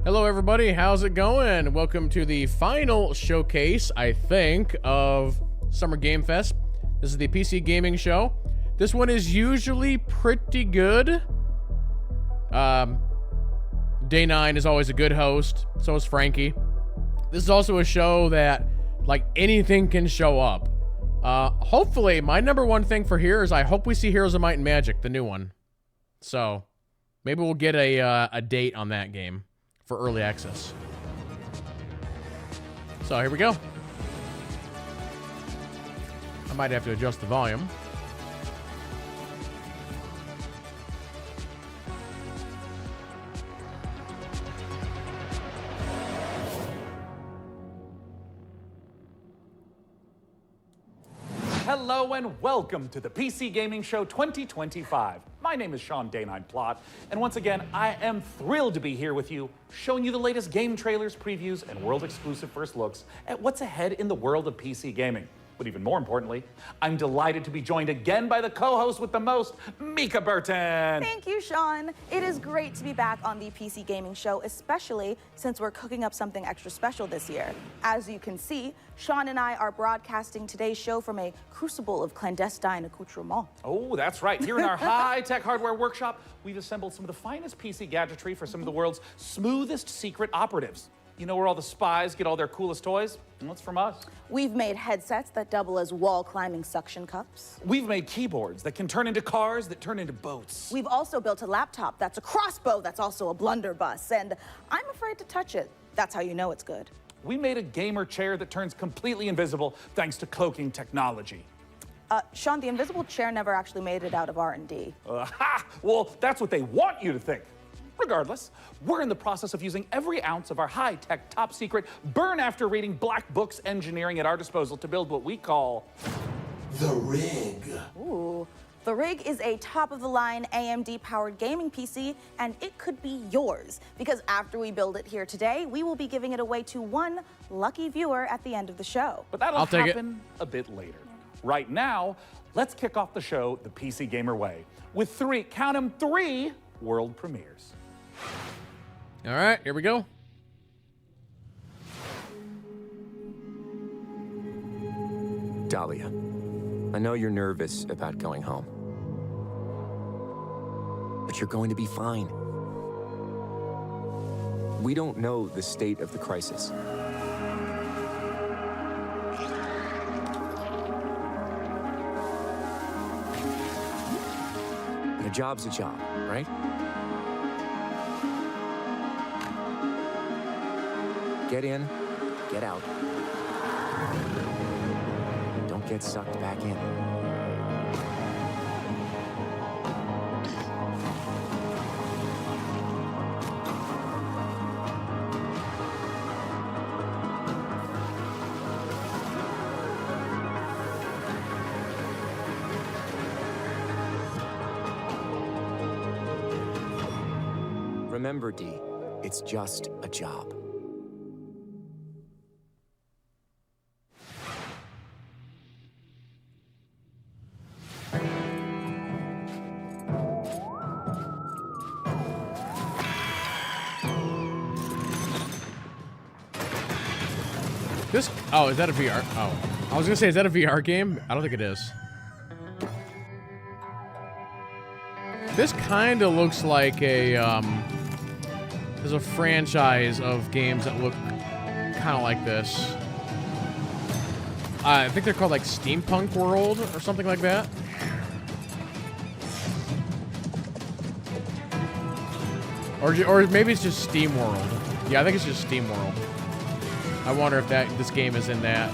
Hello everybody, how's it going? Welcome to the final showcase, I think, of Summer Game Fest. This is the PC gaming show. This one is usually pretty good. Day 9 is always a good host, so is Frankie. This is also a show that, like, anything can show up. Hopefully, my number one thing for here is I hope we see Heroes of Might and Magic, the new one. So, maybe we'll get a date on that game for early access. So here we go. I might have to adjust the volume. Hello and welcome to the PC Gaming Show 2025. My name is Sean Day9 Plot, and once again, I am thrilled to be here with you, showing you the latest game trailers, previews, and world-exclusive first looks at what's ahead in the world of PC gaming. But even more importantly, I'm delighted to be joined again by the co-host with the most, Mika Burton. Thank you, Sean. It is great to be back on the PC Gaming Show, especially since we're cooking up something extra special this year. As you can see, Sean and I are broadcasting today's show from a crucible of clandestine accoutrements. Oh, that's right. Here in our high-tech hardware workshop, we've assembled some of the finest PC gadgetry for some of the world's smoothest secret operatives. You know where all the spies get all their coolest toys? Well, it's from us. We've made headsets that double as wall-climbing suction cups. We've made keyboards that can turn into cars that turn into boats. We've also built a laptop that's a crossbow that's also a blunderbuss, and I'm afraid to touch it. That's how you know it's good. We made a gamer chair that turns completely invisible thanks to cloaking technology. Sean, the invisible chair never actually made it out of R&D. Well, that's what they want you to think. Regardless, we're in the process of using every ounce of our high-tech, top-secret, burn-after-reading black books engineering at our disposal to build what we call the Rig. Ooh. The Rig is a top-of-the-line AMD-powered gaming PC, and it could be yours. Because after we build it here today, we will be giving it away to one lucky viewer at the end of the show. But that'll happen a bit later. Right now, let's kick off the show the PC Gamer way with three world premieres. All right, here we go. Dahlia, I know you're nervous about going home, but you're going to be fine. We don't know the state of the crisis. But a job's a job, right? Get in, get out. Don't get sucked back in. Remember, Dee, it's just a job. Oh, is that a VR? Oh, I was gonna say, is that a VR game? I don't think it is. This kind of looks like a, there's a franchise of games that look kind of like this. I think they're called like Steampunk World or something like that. Or maybe it's just Steam World. Yeah, I think it's just Steam World. I wonder if this game is in that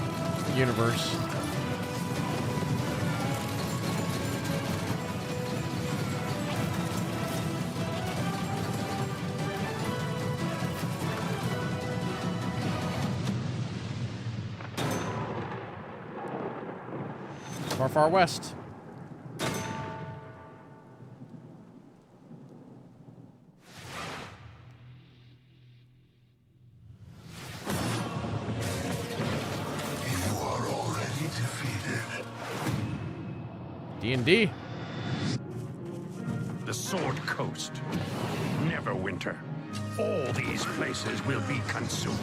universe. Far, far west. D&D. The Sword Coast. Neverwinter. all these places will be consumed.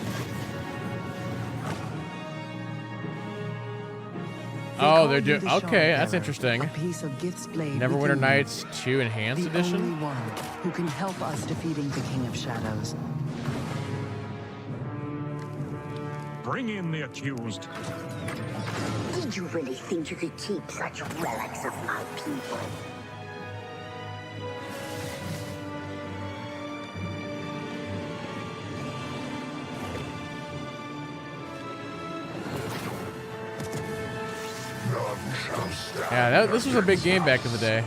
Oh, they're doing. Okay, that's interesting. A piece of gifts blade Neverwinter within Nights 2 Enhanced the Edition. only one who can help us defeating the King of Shadows. Bring in the accused. Did you really think you could keep such relics of my people? Yeah, this was a big game back in the day.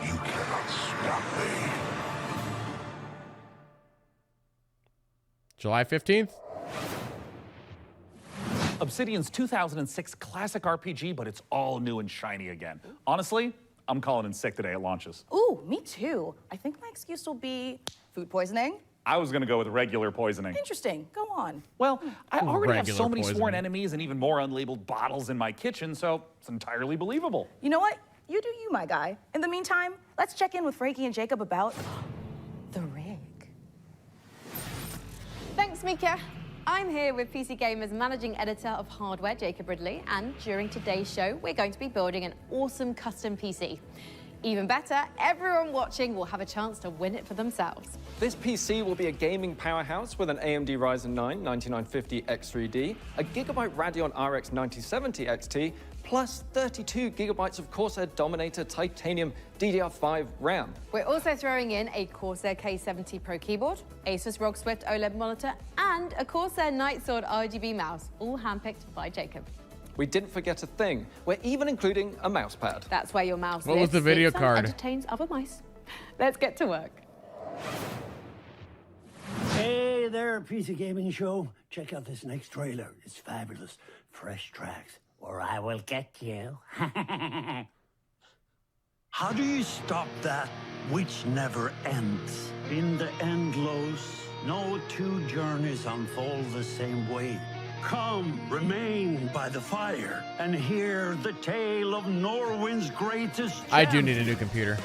You cannot stop me. July 15th. Obsidian's 2006 classic RPG, but it's all new and shiny again. Honestly, I'm calling in sick the day it launches. Ooh, me too. I think my excuse will be food poisoning. I was gonna go with regular poisoning. Interesting. Go on. Well, I already have Regular so many poisoning. sworn enemies and even more unlabeled bottles in my kitchen, so it's entirely believable. You know what? You do you, my guy. In the meantime, let's check in with Frankie and Jacob about the rig. Thanks, Mika. I'm here with PC Gamer's managing editor of hardware, Jacob Ridley, and during today's show, we're going to be building an awesome custom PC. Even better, everyone watching will have a chance to win it for themselves. This PC will be a gaming powerhouse with an AMD Ryzen 9 9950 X3D, a Gigabyte Radeon RX 9070 XT, plus 32 gigabytes of Corsair Dominator Titanium DDR5 RAM. We're also throwing in a Corsair K70 Pro keyboard, Asus ROG Swift OLED monitor, and a Corsair Nightsword RGB mouse, all handpicked by Jacob. We didn't forget a thing. We're even including a mouse pad. That's where your mouse What was lives, the video sleeps, and card? entertains other mice. Let's get to work. Hey there, PC Gaming Show. Check out this next trailer. It's fabulous. Fresh tracks, or I will get you. How do you stop that which never ends? In the endless, no two journeys unfold the same way. Come, remain by the fire, and hear the tale of Norwind's greatest I do need a champion. new computer.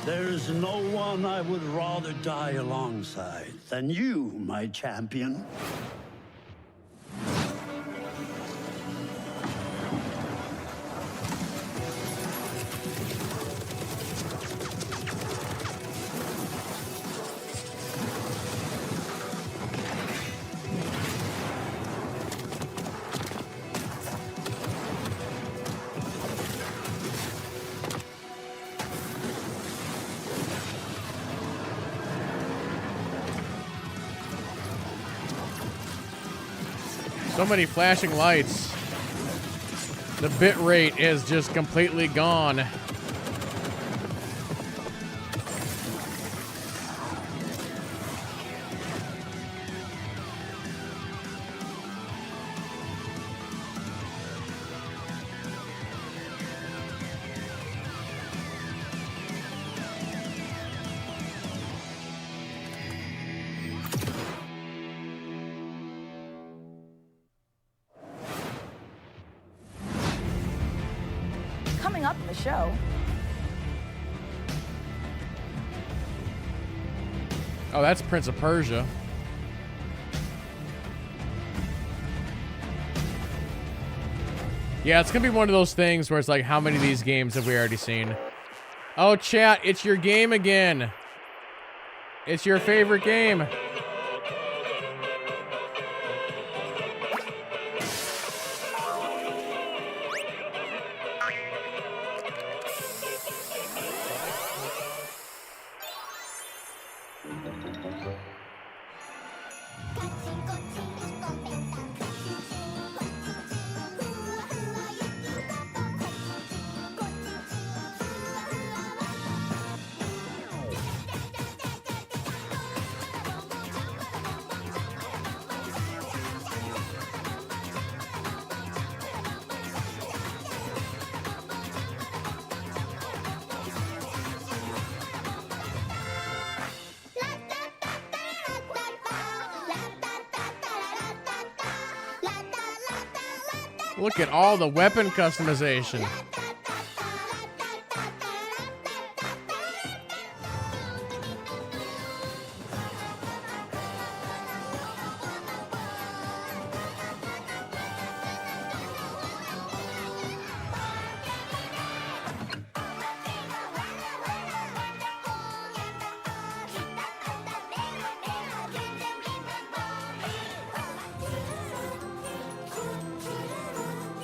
There's no one I would rather die alongside than you, my champion. So many flashing lights. The bit rate is just completely gone. Coming up in the show, Oh, that's Prince of Persia. Yeah, it's gonna be one of those things where it's like, how many of these games have we already seen? Oh, chat, it's your game again. It's your favorite game. Look at all the weapon customization.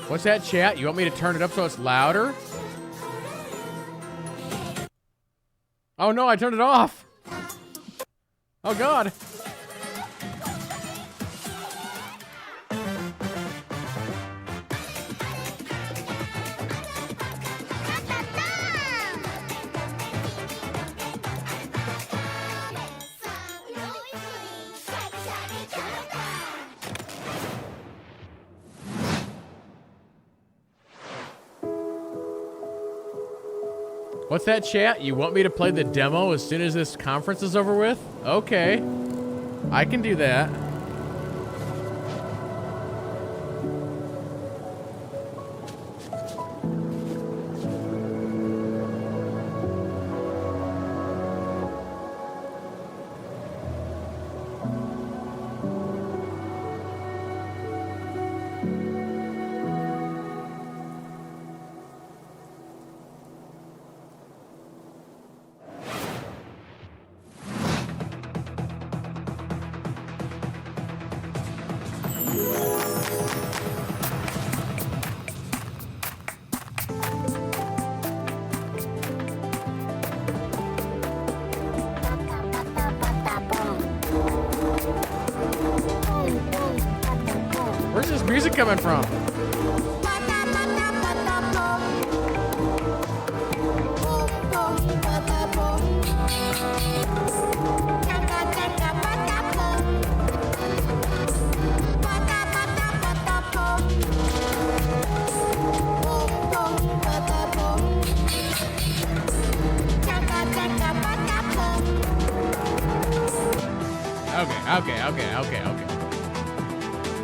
What's that, chat? You want me to turn it up so it's louder? Oh no, I turned it off. Oh God. What's that, chat? You want me to play the demo as soon as this conference is over with? Okay. I can do that. Where's this music coming from?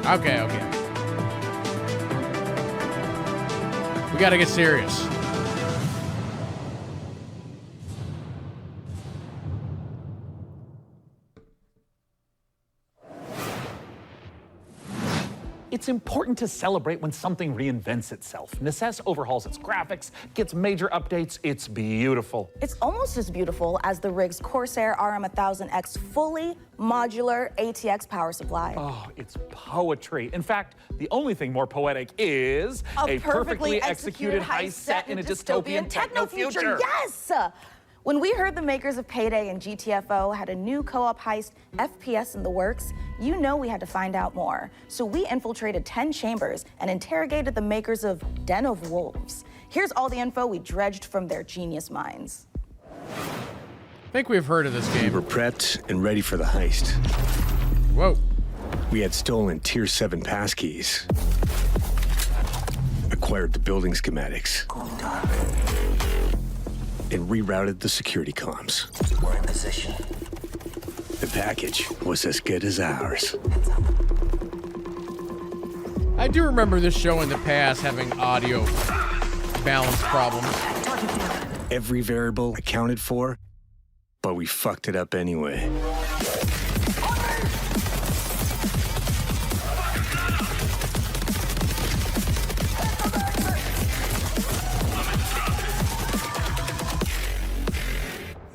Okay. We gotta get serious. It's important to celebrate when something reinvents itself. Necess overhauls its graphics, gets major updates. It's beautiful. It's almost as beautiful as the rig's Corsair RM1000X fully modular ATX power supply. Oh, it's poetry. In fact, the only thing more poetic is a perfectly executed heist set in a dystopian techno future. Yes! When we heard the makers of Payday and GTFO had a new co-op heist FPS in the works, you know we had to find out more. So we infiltrated 10 chambers and interrogated the makers of Den of Wolves. Here's all the info we dredged from their genius minds. I think we've heard of this game. We were prepped and ready for the heist. Whoa. We had stolen Tier 7 passkeys. Acquired the building schematics. And rerouted the security comms. We're in position. The package was as good as ours. I do remember this show in the past having audio balance problems. Every variable accounted for, but we fucked it up anyway.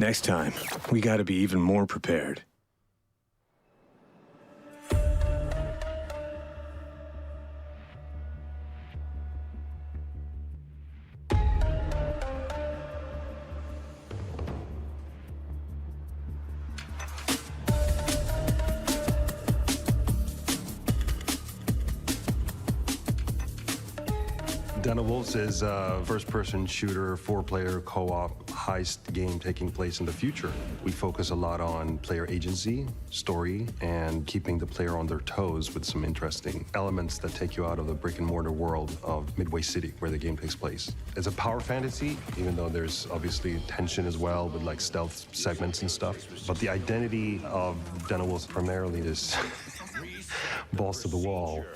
Next time, we gotta be even more prepared. Den of Wolves is a first-person shooter, four-player co-op heist game taking place in the future. We focus a lot on player agency, story, and keeping the player on their toes with some interesting elements that take you out of the brick-and-mortar world of Midway City, where the game takes place. It's a power fantasy, even though there's obviously tension as well with like stealth segments and stuff. But the identity of Den of Wolves primarily is balls to the wall.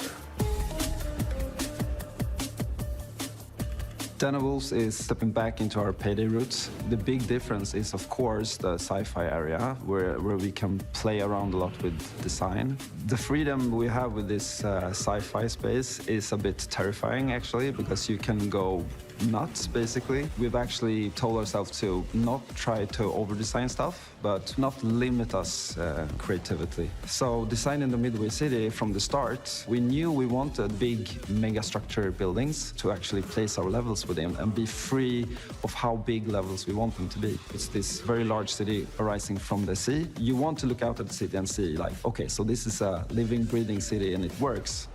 Den of Wolves is stepping back into our Payday roots. The big difference is, of course, the sci-fi area, where we can play around a lot with design. The freedom we have with this sci-fi space is a bit terrifying, actually, because you can go nuts, basically. We've actually told ourselves to not try to over-design stuff, but not limit us creativity. So designing the Midway City from the start, we knew we wanted big megastructure buildings to actually place our levels within and be free of how big levels we want them to be. It's this very large city arising from the sea. You want to look out at the city and see, like, okay, so this is a living, breathing city and it works.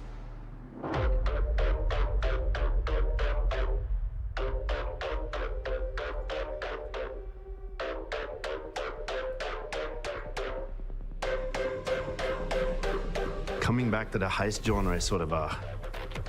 Coming back to the heist genre is sort of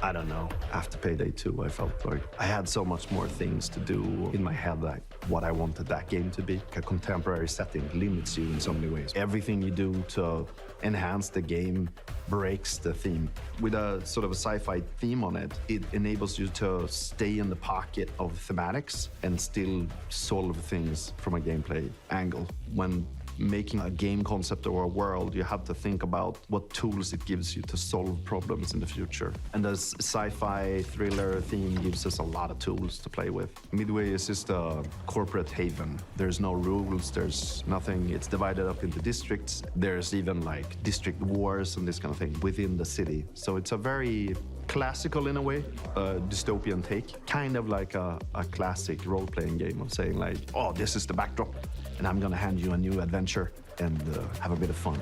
I don't know, after Payday 2, I felt like I had so much more things to do in my head, like what I wanted that game to be. A contemporary setting limits you in so many ways. Everything you do to enhance the game breaks the theme. With a sort of a sci-fi theme on it, it enables you to stay in the pocket of thematics and still solve things from a gameplay angle. When making a game concept or a world, you have to think about what tools it gives you to solve problems in the future. And the sci-fi thriller theme gives us a lot of tools to play with. Midway is just a corporate haven. There's no rules, there's nothing. It's divided up into districts. There's even like district wars and this kind of thing within the city. So it's a very classical, in a way, dystopian take. Kind of like a classic role-playing game of saying like, oh, this is the backdrop, and I'm gonna hand you a new adventure and have a bit of fun.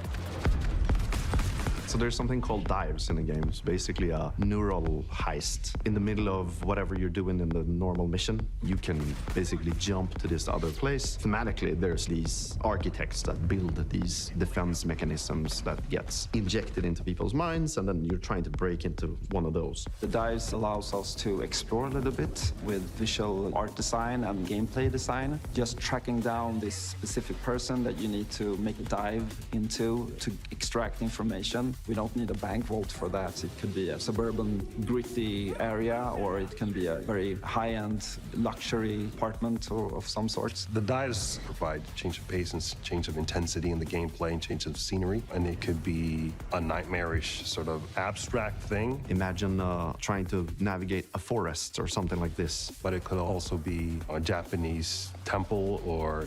So there's something called dives in the game. It's basically a neural heist. In the middle of whatever you're doing in the normal mission, you can basically jump to this other place. Thematically, there's these architects that build these defense mechanisms that gets injected into people's minds, and then you're trying to break into one of those. The dives allows us to explore a little bit with visual art design and gameplay design. Just tracking down this specific person that you need to make a dive into to extract information. We don't need a bank vault for that. It could be a suburban, gritty area, or it can be a very high-end luxury apartment or of some sort. The dives provide change of pace and change of intensity in the gameplay and change of scenery. And it could be a nightmarish sort of abstract thing. Imagine trying to navigate a forest or something like this. But it could also be a Japanese temple or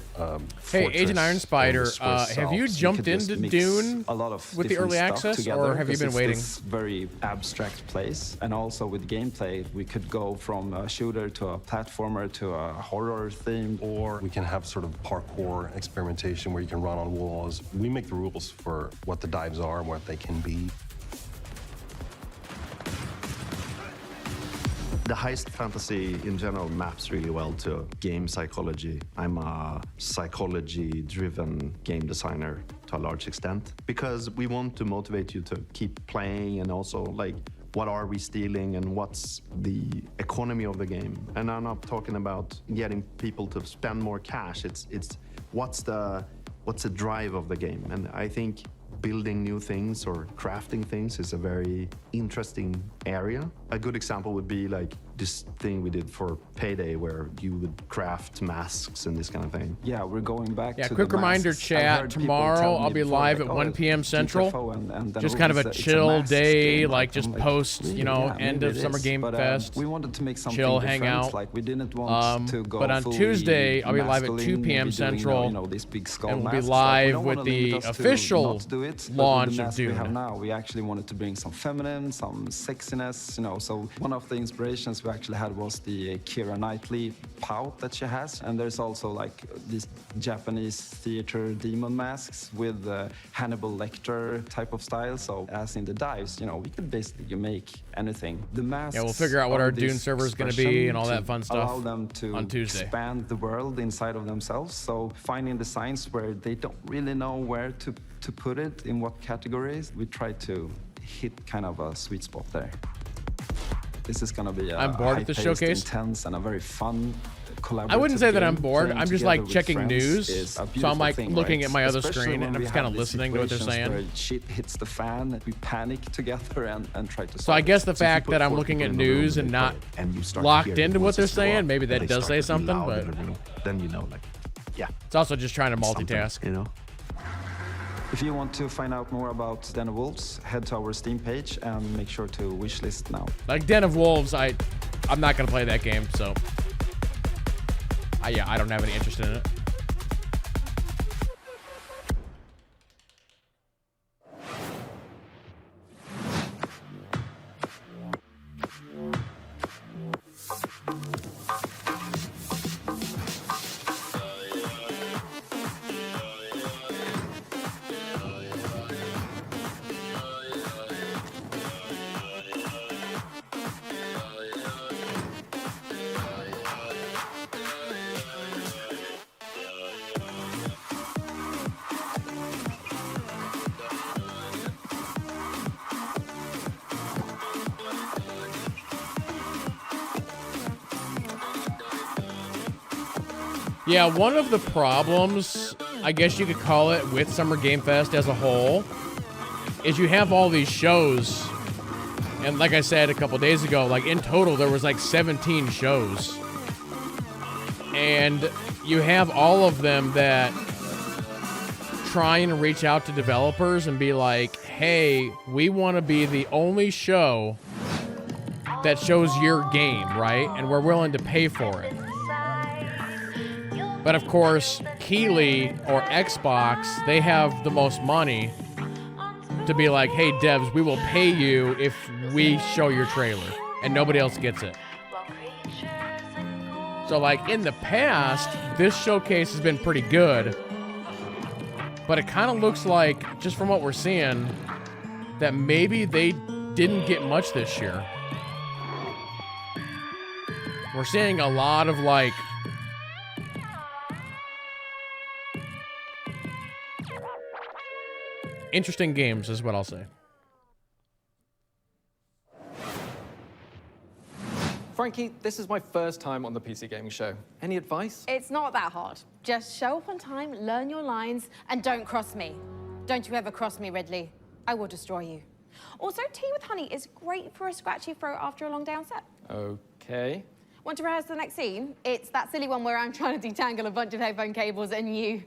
Hey, Agent Iron Spider, have you jumped into Dune a lot of with the early access, together, or have you been waiting? This very abstract place, and also with gameplay, we could go from a shooter to a platformer to a horror theme. Or we can have sort of parkour experimentation where you can run on walls. We make the rules for what the dives are and what they can be. The heist fantasy in general maps really well to game psychology. I'm a psychology-driven game designer to a large extent because we want to motivate you to keep playing, and also like, what are we stealing and what's the economy of the game? And I'm not talking about getting people to spend more cash. It's what's the drive of the game? And I think building new things or crafting things is a very interesting area. A good example would be like this thing we did for Payday where you would craft masks and this kind of thing. Yeah, we're going back to quick reminder, chat, tomorrow I'll be live at 1 p.m. Central. And just kind of a chill day, like just post, you know, end of Summer Game Fest. We wanted to make something chill, different. hang out. Like we didn't want to go but on Tuesday, I'll be live at 2 p.m. Central, you know, these big skull and we'll be masks. live with the official launch of Dune. We have now, we actually wanted to bring some feminine, some sexiness, you know. So one of the inspirations we actually had was the Keira Knightley pout that she has, and there's also like these Japanese theater demon masks with Hannibal Lecter type of style. So as in the dives, you know, we could basically make anything. The masks. Yeah, we'll figure out what our Dune server is going to be and all that fun stuff. Allow them to on Tuesday. Expand the world inside of themselves. So finding designs where they don't really know where to put it in what categories, we try to hit kind of a sweet spot there. This is going to be a I'm bored at the showcase. Intense and a very fun collaborative I wouldn't say that I'm game bored. playing I'm just together like with checking friends news. is a So I'm beautiful like thing, looking right? at my other Especially screen when and I'm we just kind of have these listening to what they're situations saying. where shit hits the fan, and we panic together and try to So I solve guess it. the So if you fact put that I'm 4 looking people at in the room news and they not play, and you start to locked hear the into what they're voices go saying, up, maybe and that they does start say to be something, loud in but the room, then you know, like, yeah. it's also just trying to something, multitask. you know. If you want to find out more about Den of Wolves, head to our Steam page and make sure to wishlist now. Like Den of Wolves, I'm not gonna play that game, so yeah, I don't have any interest in it. Yeah, one of the problems, I guess you could call it, with Summer Game Fest as a whole, is you have all these shows. And like I said a couple days ago, like in total, there was like 17 shows. And you have all of them that try and reach out to developers and be like, hey, we want to be the only show that shows your game, right? And we're willing to pay for it. But of course, Keighley or Xbox, they have the most money to be like, hey, devs, we will pay you if we show your trailer, and nobody else gets it. So like in the past, this showcase has been pretty good, but it kind of looks like, just from what we're seeing, that maybe they didn't get much this year. We're seeing a lot of like interesting games is what I'll say. Frankie, this is my first time on the PC Gaming Show. Any advice? It's not that hard. Just show up on time, learn your lines, and don't cross me. Don't you ever cross me, Ridley. I will destroy you. Also, tea with honey is great for a scratchy throat after a long day on set. Okay. Want to rehearse the next scene? It's that silly one where I'm trying to detangle a bunch of headphone cables and you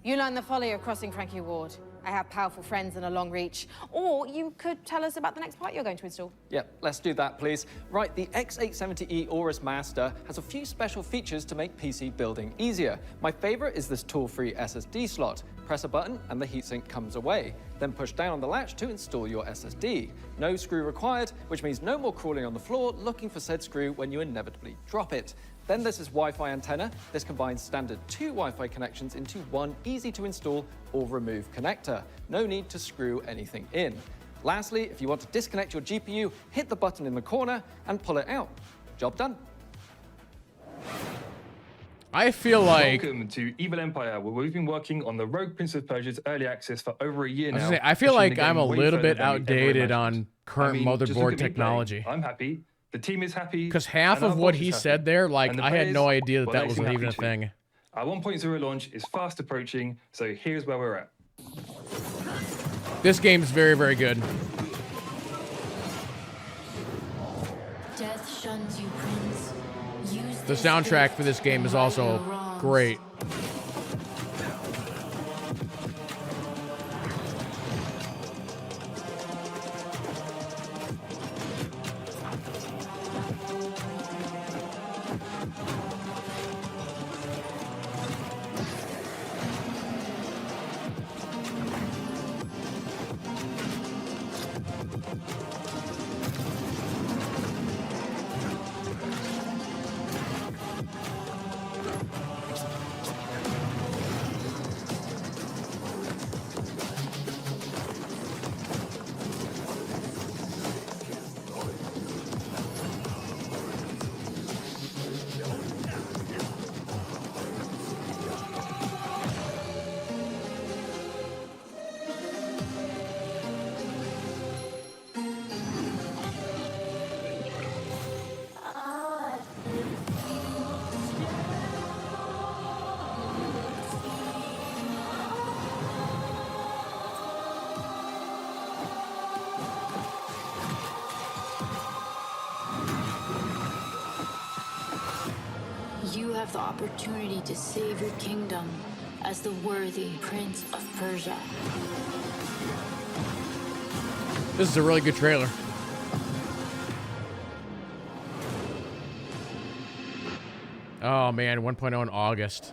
learn the folly of crossing Frankie Ward. I have powerful friends and a long reach. Or you could tell us about the next part you're going to install. Yeah, let's do that, please. Right, the X870E Aorus Master has a few special features to make PC building easier. My favorite is this tool-free SSD slot. Press a button and the heatsink comes away. Then push down on the latch to install your SSD. No screw required, which means no more crawling on the floor looking for said screw when you inevitably drop it. Then there's this Wi-Fi antenna. This combines standard 2 Wi-Fi connections into one easy-to-install or remove connector. No need to screw anything in. Lastly, if you want to disconnect your GPU, hit the button in the corner and pull it out. Job done. I feel like... Welcome to Evil Empire, where we've been working on the Rogue Prince of Persia's early access for over a year now. I feel like I'm a little bit outdated on current motherboard technology. I'm happy. The team is happy. Because half of what he said there, like, I had no idea that that was even a thing. Our 1.0 launch is fast approaching, so here's where we're at. This game's very, very good. Death shuns you, Prince. Use The soundtrack for this game is also great. have the opportunity to save your kingdom as the worthy Prince of Persia. This is a really good trailer. Oh man, 1.0 in August.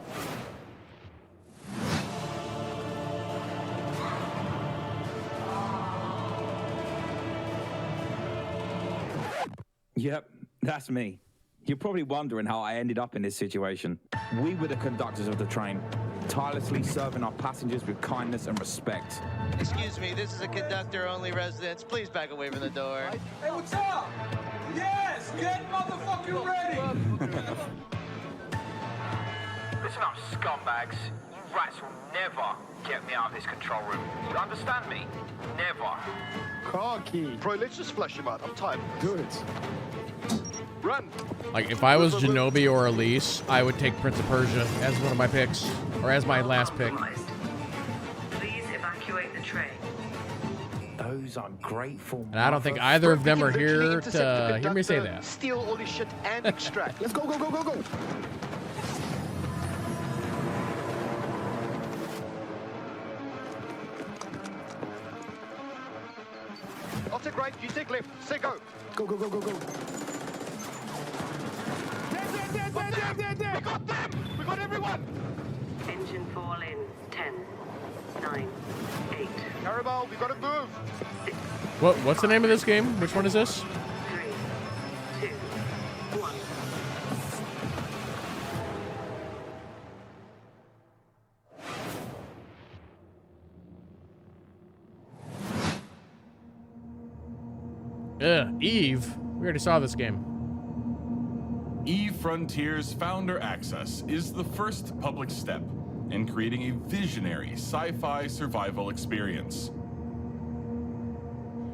Yep, that's me. You're probably wondering how I ended up in this situation. We were the conductors of the train, tirelessly serving our passengers with kindness and respect. Excuse me, this is a conductor-only residence. Please back away from the door. Hey, what's up? Yes, get motherfucking ready! Listen up, scumbags. You rats will never get me out of this control room. You understand me? Never. Car key. Bro, let's just flush him out. I'm tired. Do it. Run. Like, if I was Genobi or Elise, I would take Prince of Persia as one of my picks, or as my last pick. Please evacuate the train. Those ungrateful. And I don't think either of them are here to hear me say that. Steal all this shit and extract. Let's go, go, go, go, go. I'll take right, you take left. Say go. Go, go, go, go, go. There. We got them! We got everyone! Engine fall in 10, 9, 8. Carabao, we gotta move. What's the name of this game? Which one is this? 3, 2, 1. Eve. We already saw this game. EVE Frontiers Founder Access is the first public step in creating a visionary sci-fi survival experience.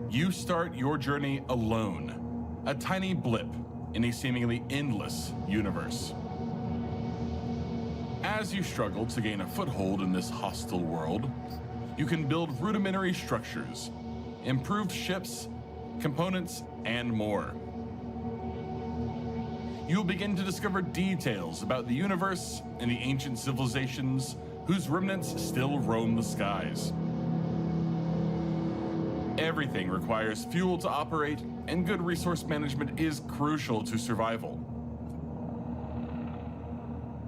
You start your journey alone, a tiny blip in a seemingly endless universe. As you struggle to gain a foothold in this hostile world, you can build rudimentary structures, improved ships, components, and more. You'll begin to discover details about the universe and the ancient civilizations whose remnants still roam the skies. Everything requires fuel to operate, and good resource management is crucial to survival.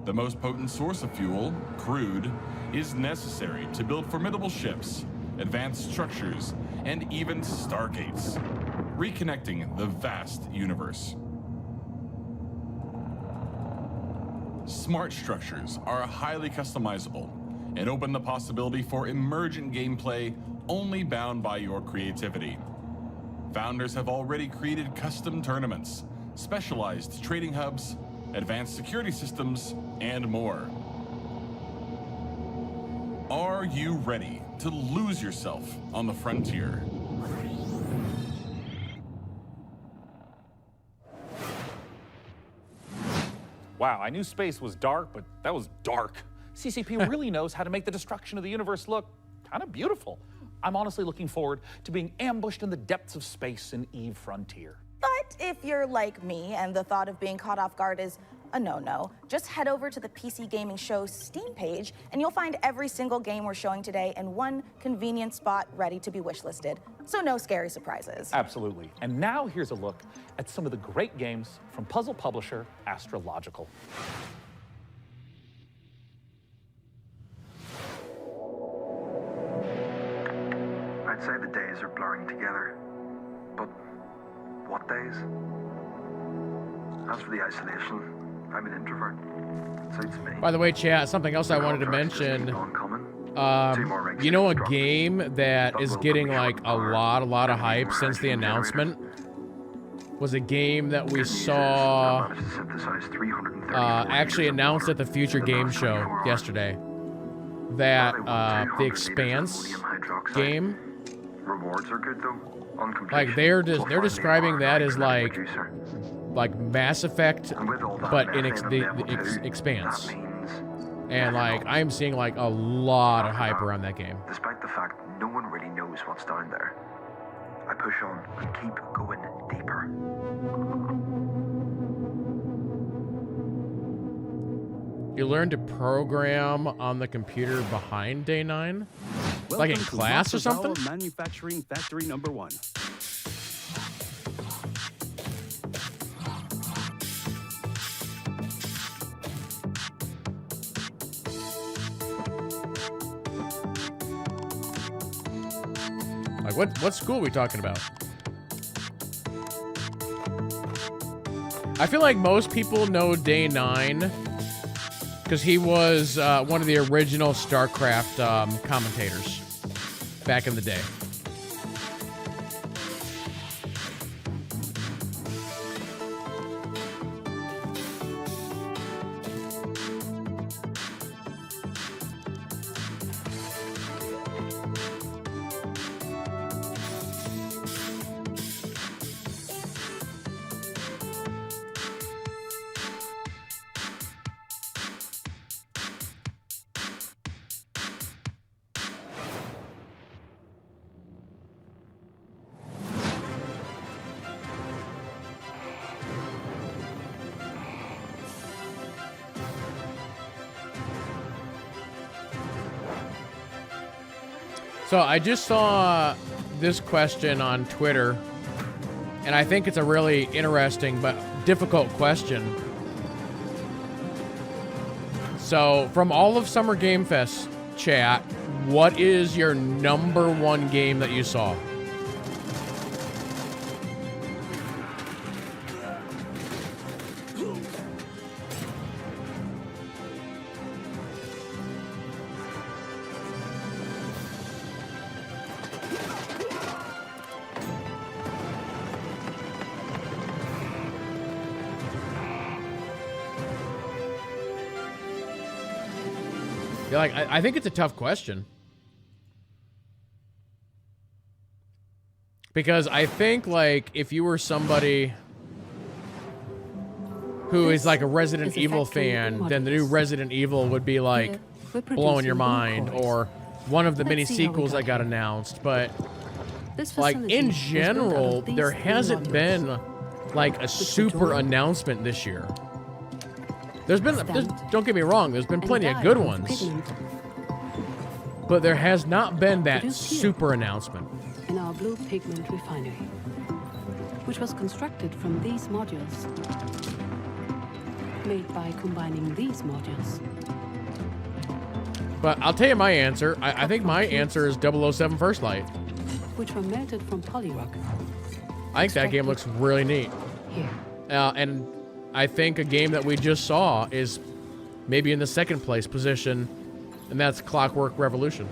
The most potent source of fuel, crude, is necessary to build formidable ships, advanced structures, and even stargates, reconnecting the vast universe. Smart structures are highly customizable and open the possibility for emergent gameplay only bound by your creativity. Founders have already created custom tournaments, specialized trading hubs, advanced security systems, and more. Are you ready to lose yourself on the frontier? Wow, I knew space was dark, but that was dark. CCP really knows how to make the destruction of the universe look kind of beautiful. I'm honestly looking forward to being ambushed in the depths of space in EVE Frontier. But if you're like me and the thought of being caught off guard is a no-no, just head over to the PC Gaming Show Steam page and you'll find every single game we're showing today in one convenient spot ready to be wishlisted. So no scary surprises. Absolutely. And now here's a look at some of the great games from puzzle publisher Astrological. I'd say the days are blurring together, but what days? As for the isolation, I'm an introvert. It suits me. By the way, chat, something else I wanted to mention. You know, a game that is getting like a lot of hype since the announcement was a game that we saw actually announced at the Future Game Show yesterday. That the Expanse game. Rewards are good though. Like they're describing that as like Mass Effect, but in the Expanse. And like I'm seeing like a lot of hype around that game. Despite the fact no one really knows what's down there, I push on and keep going deeper. You learn to program on the computer behind Day 9? Like in class or something? Manufacturing Factory Number 1. Like what school are we talking about? I feel like most people know Day 9 because he was one of the original StarCraft commentators back in the day. So I just saw this question on Twitter, and I think it's a really interesting but difficult question. So from all of Summer Game Fest chat, what is your #1 game that you saw? Yeah, like I think it's a tough question. Because I think, like, if you were somebody who is like a Resident Evil fan, then the new Resident Evil would be like blowing your mind, or one of the mini sequels that got announced. But like in general, there hasn't been like a super announcement this year. Don't get me wrong, there's been plenty of good ones, but there has not been that super announcement. In our blue pigment refinery, which was constructed from these modules, made by combining these modules. But I'll tell you my answer. I think my answer is 007 First Light. Which were melted from polyrock. I think that game looks really neat. Here. And I think a game that we just saw is maybe in the second place position, and that's Clockwork Revolution.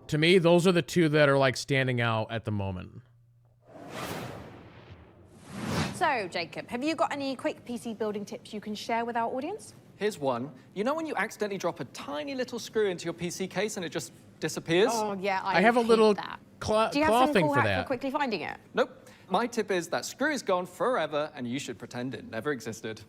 To me, those are the two that are like standing out at the moment. So, Jacob, have you got any quick PC building tips you can share with our audience? Here's one. You know when you accidentally drop a tiny little screw into your PC case and it just disappears? Oh, yeah, I have a little Do you have claw some thing cool for hack that. for quickly finding it? Nope. My tip is that screw is gone forever and you should pretend it never existed.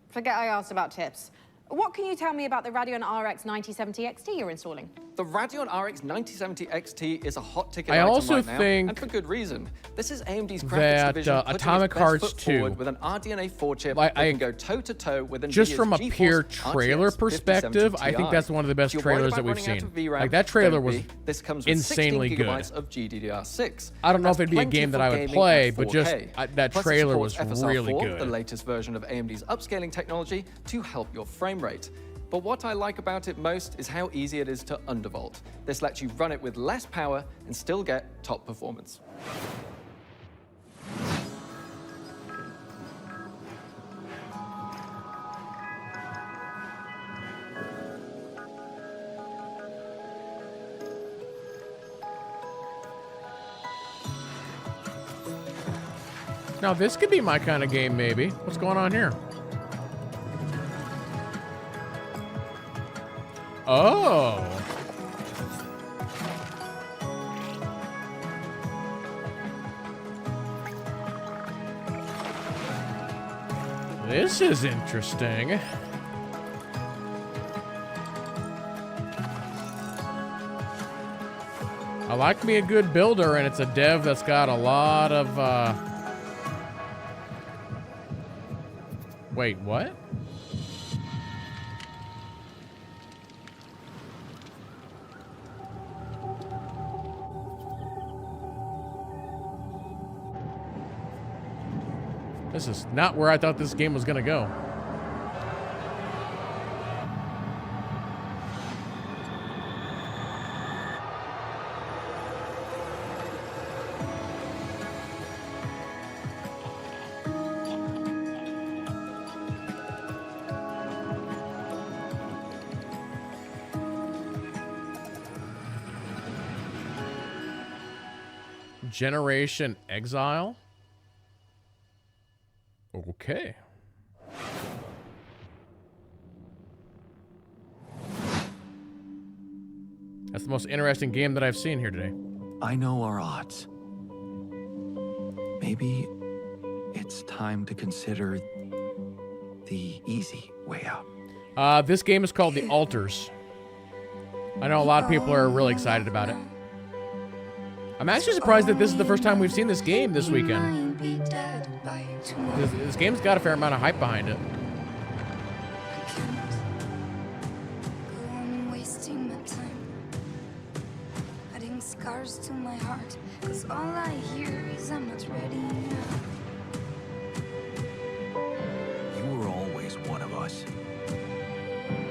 Forget I asked about tips. What can you tell me about the Radeon RX 9070 XT you're installing? The Radeon RX 9070 XT is a hot ticket I item also right now, think and for good reason. This is AMD's graphics that, division putting Atomic its best Hearts foot 2, forward with an RDNA 4 chip like, that can go toe-to-toe with NVIDIA's just from a GeForce pure RTX trailer 5070 perspective, I think that's one of the best If you're worried trailers that about we've running out seen. of VRAM, Like, that trailer don't was be. This comes with insanely 16 good. gigabytes of GDDR6. I don't know if That's it'd be a plenty game that for I would gaming play, at but just 4K. that Plus it trailer was supports really FSR4, good. the latest version of AMD's upscaling technology, to help your frame rate. But what I like about it most is how easy it is to undervolt. This lets you run it with less power and still get top performance. Now this could be my kind of game, maybe. What's going on here? Oh. This is interesting. I like me a good builder, and it's a dev that's got a lot of, Wait, what? This is not where I thought this game was gonna go. Generation Exile? Okay. That's the most interesting game that I've seen here today. I know our odds. Maybe it's time to consider the easy way out. This game is called The Altars. I know a lot of people are really excited about it. I'm actually surprised that this is the first time we've seen this game this weekend. This game's got a fair amount of hype behind it. Wasting my time, adding scars to my heart, 'cause all I hear is I'm not ready now. You were always one of us.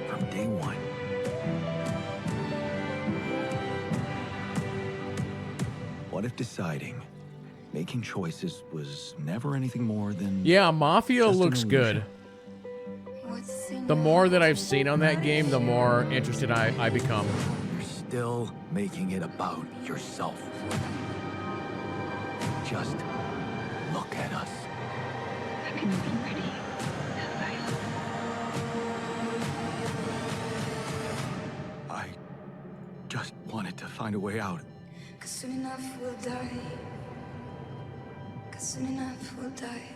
From day one. What if deciding, making choices was never anything more than... Yeah, Mafia looks good. The more that I've seen on that game, the more interested I become. You're still making it about yourself. Just look at us. I can be ready. I just wanted to find a way out. 'Cause soon enough we'll die. 'Cause soon enough we'll die.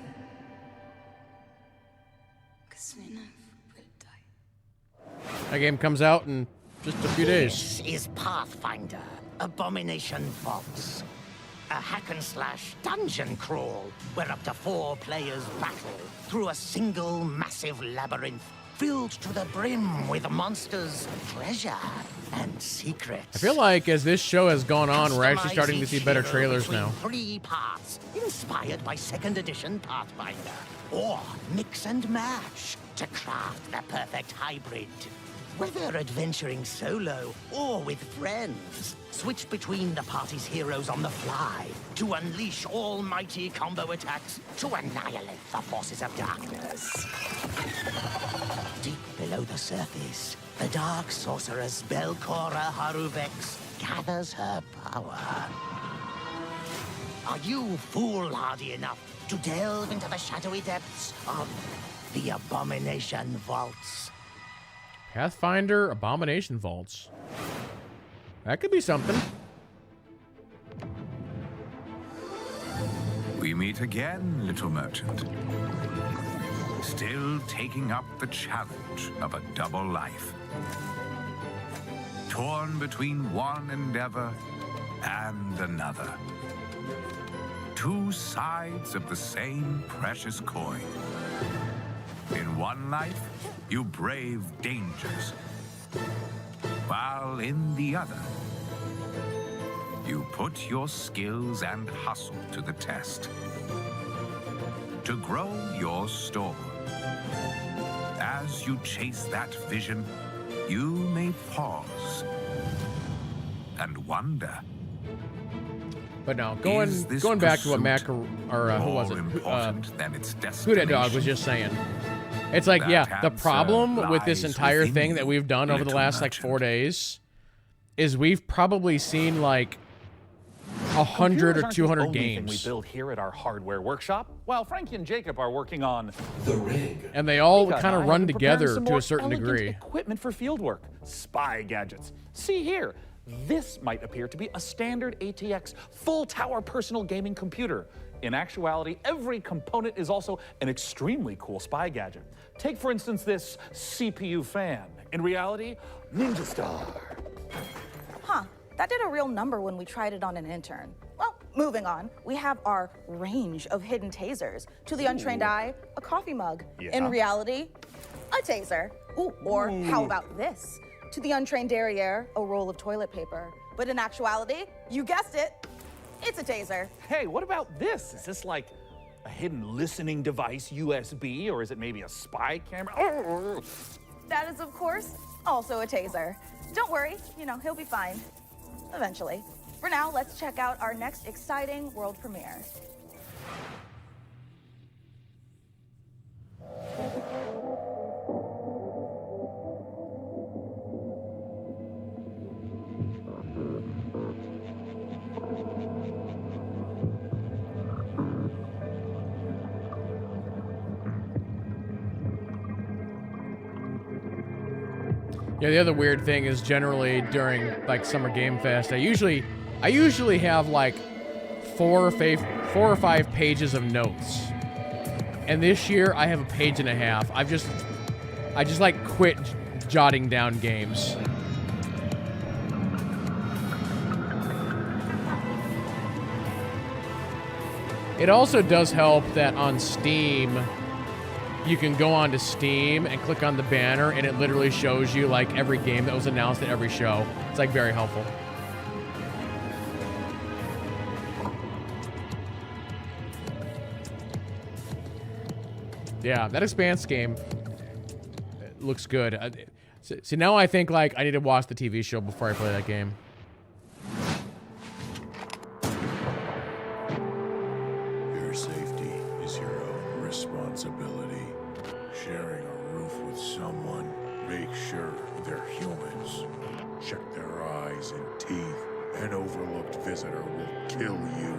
'Cause soon enough we'll die. That game comes out in just a few days. This is Pathfinder, Abomination Vaults. A hack-and-slash dungeon crawl where up to 4 players battle through a single massive labyrinth filled to the brim with monsters, treasure, and secrets. I feel like as this show has gone on, we're actually starting to see better trailers now. 3 parts inspired by 2nd edition Pathfinder. Or mix and match to craft the perfect hybrid. Whether adventuring solo or with friends, switch between the party's heroes on the fly to unleash almighty combo attacks to annihilate the forces of darkness. Deep below the surface, the dark sorceress Belcora Haruvex gathers her power. Are you foolhardy enough to delve into the shadowy depths of the Abomination Vaults? Pathfinder Abomination Vaults. That could be something. We meet again, little merchant. Still taking up the challenge of a double life. Torn between one endeavor and another. 2 sides of the same precious coin. In one life, you brave dangers, while in the other, you put your skills and hustle to the test to grow your store. As you chase that vision, you may pause and wonder. But now, going back to what Mac, or who was it? Who that dog was just saying. It's like, yeah, the problem with this entire thing that we've done over the last, like, 4 days is we've probably seen, like, 100 or 200 games. We build here at our hardware workshop, while Frankie and Jacob are working on the rig. And they all kind of run together to a certain degree. Equipment for fieldwork, spy gadgets. See here, this might appear to be a standard ATX full tower personal gaming computer. In actuality, every component is also an extremely cool spy gadget. Take, for instance, this CPU fan. In reality, Ninja Star. Huh, that did a real number when we tried it on an intern. Well, moving on, we have our range of hidden tasers. To the untrained eye, a coffee mug. Yeah. In reality, a taser. Ooh, or how about this? To the untrained derriere, a roll of toilet paper. But in actuality, you guessed it, it's a taser. Hey, what about this? Is this like A hidden listening device, USB, or is it maybe a spy camera? That is, of course, also a taser. Don't worry, he'll be fine. Eventually. For now, let's check out our next exciting world premiere. Yeah, the other weird thing is generally during like Summer Game Fest, I usually have like 4 or 5 pages of notes. And this year I have a page and a half. I just like quit jotting down games. It also does help that on Steam, you can go onto Steam and click on the banner and it literally shows you like every game that was announced at every show. It's like very helpful. Yeah, that Expanse game looks good. See, now I think like I need to watch the TV show before I play that game. Your safety is your own responsibility. Sharing a roof with someone, make sure they're humans. Check their eyes and teeth. An overlooked visitor will kill you.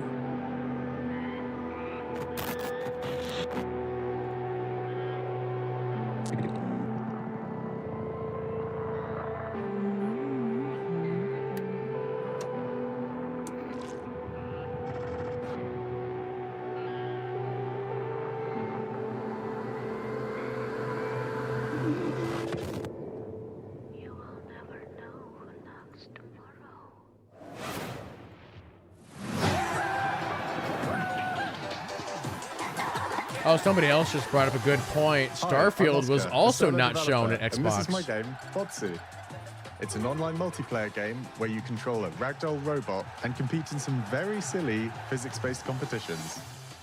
Oh, somebody else just brought up a good point. Starfield was also not shown at Xbox. And this is my game, Botsu. It's an online multiplayer game where you control a ragdoll robot and compete in some very silly physics-based competitions.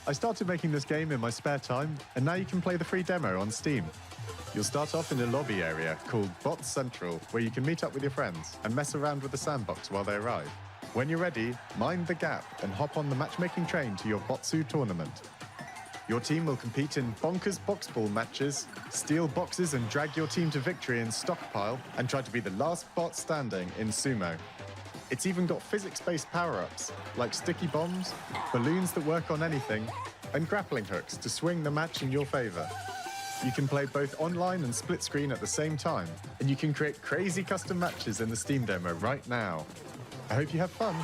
I started making this game in my spare time, and now you can play the free demo on Steam. You'll start off in a lobby area called Bot Central, where you can meet up with your friends and mess around with the sandbox while they arrive. When you're ready, mind the gap and hop on the matchmaking train to your Botsu tournament. Your team will compete in bonkers box ball matches, steal boxes and drag your team to victory in Stockpile, and try to be the last bot standing in Sumo. It's even got physics-based power-ups, like sticky bombs, balloons that work on anything, and grappling hooks to swing the match in your favor. You can play both online and split screen at the same time, and you can create crazy custom matches in the Steam demo right now. I hope you have fun.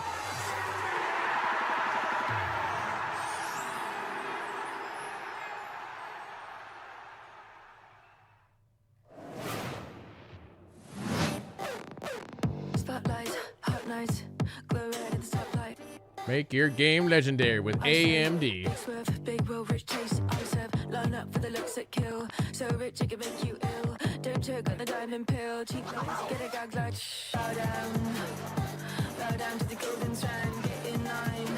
Make your game legendary with AMD. Big will rich taste I serve. Line up for the looks that kill. So rich it can make you ill. Don't choke on the diamond pill. Cheap lies, get a gag like bow down. Bow down to the golden strand. Get in line.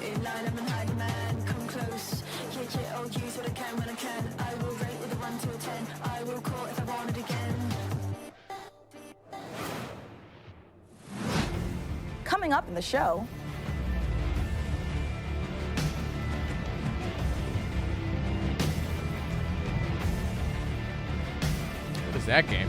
In line, I'm an hiding man. Come close. Yeah, I'll use what I can when I can. I will rate with a 1 to a 10. I will call if I want it again. Coming up in the show. What is that game?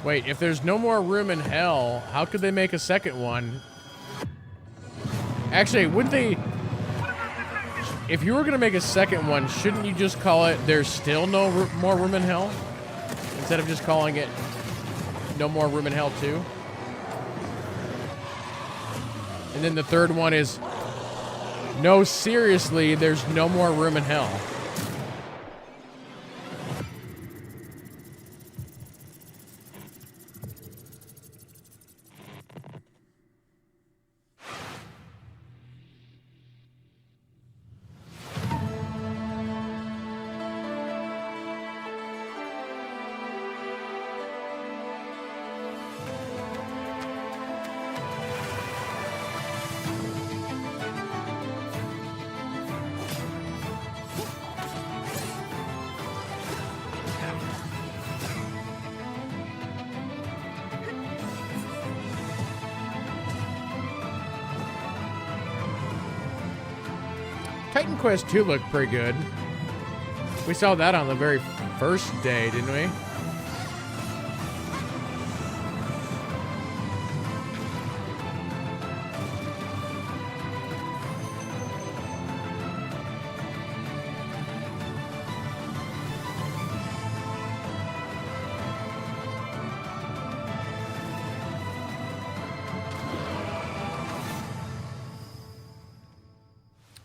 Wait, if there's no more room in hell, how could they make a second one? Actually, wouldn't they... If you were going to make a second one, shouldn't you just call it There's Still No More Room in Hell? Instead of just calling it No More Room in Hell 2? And then the third one is No, seriously, there's no more room in hell. Titan Quest 2 looked pretty good. We saw that on the very first day, didn't we?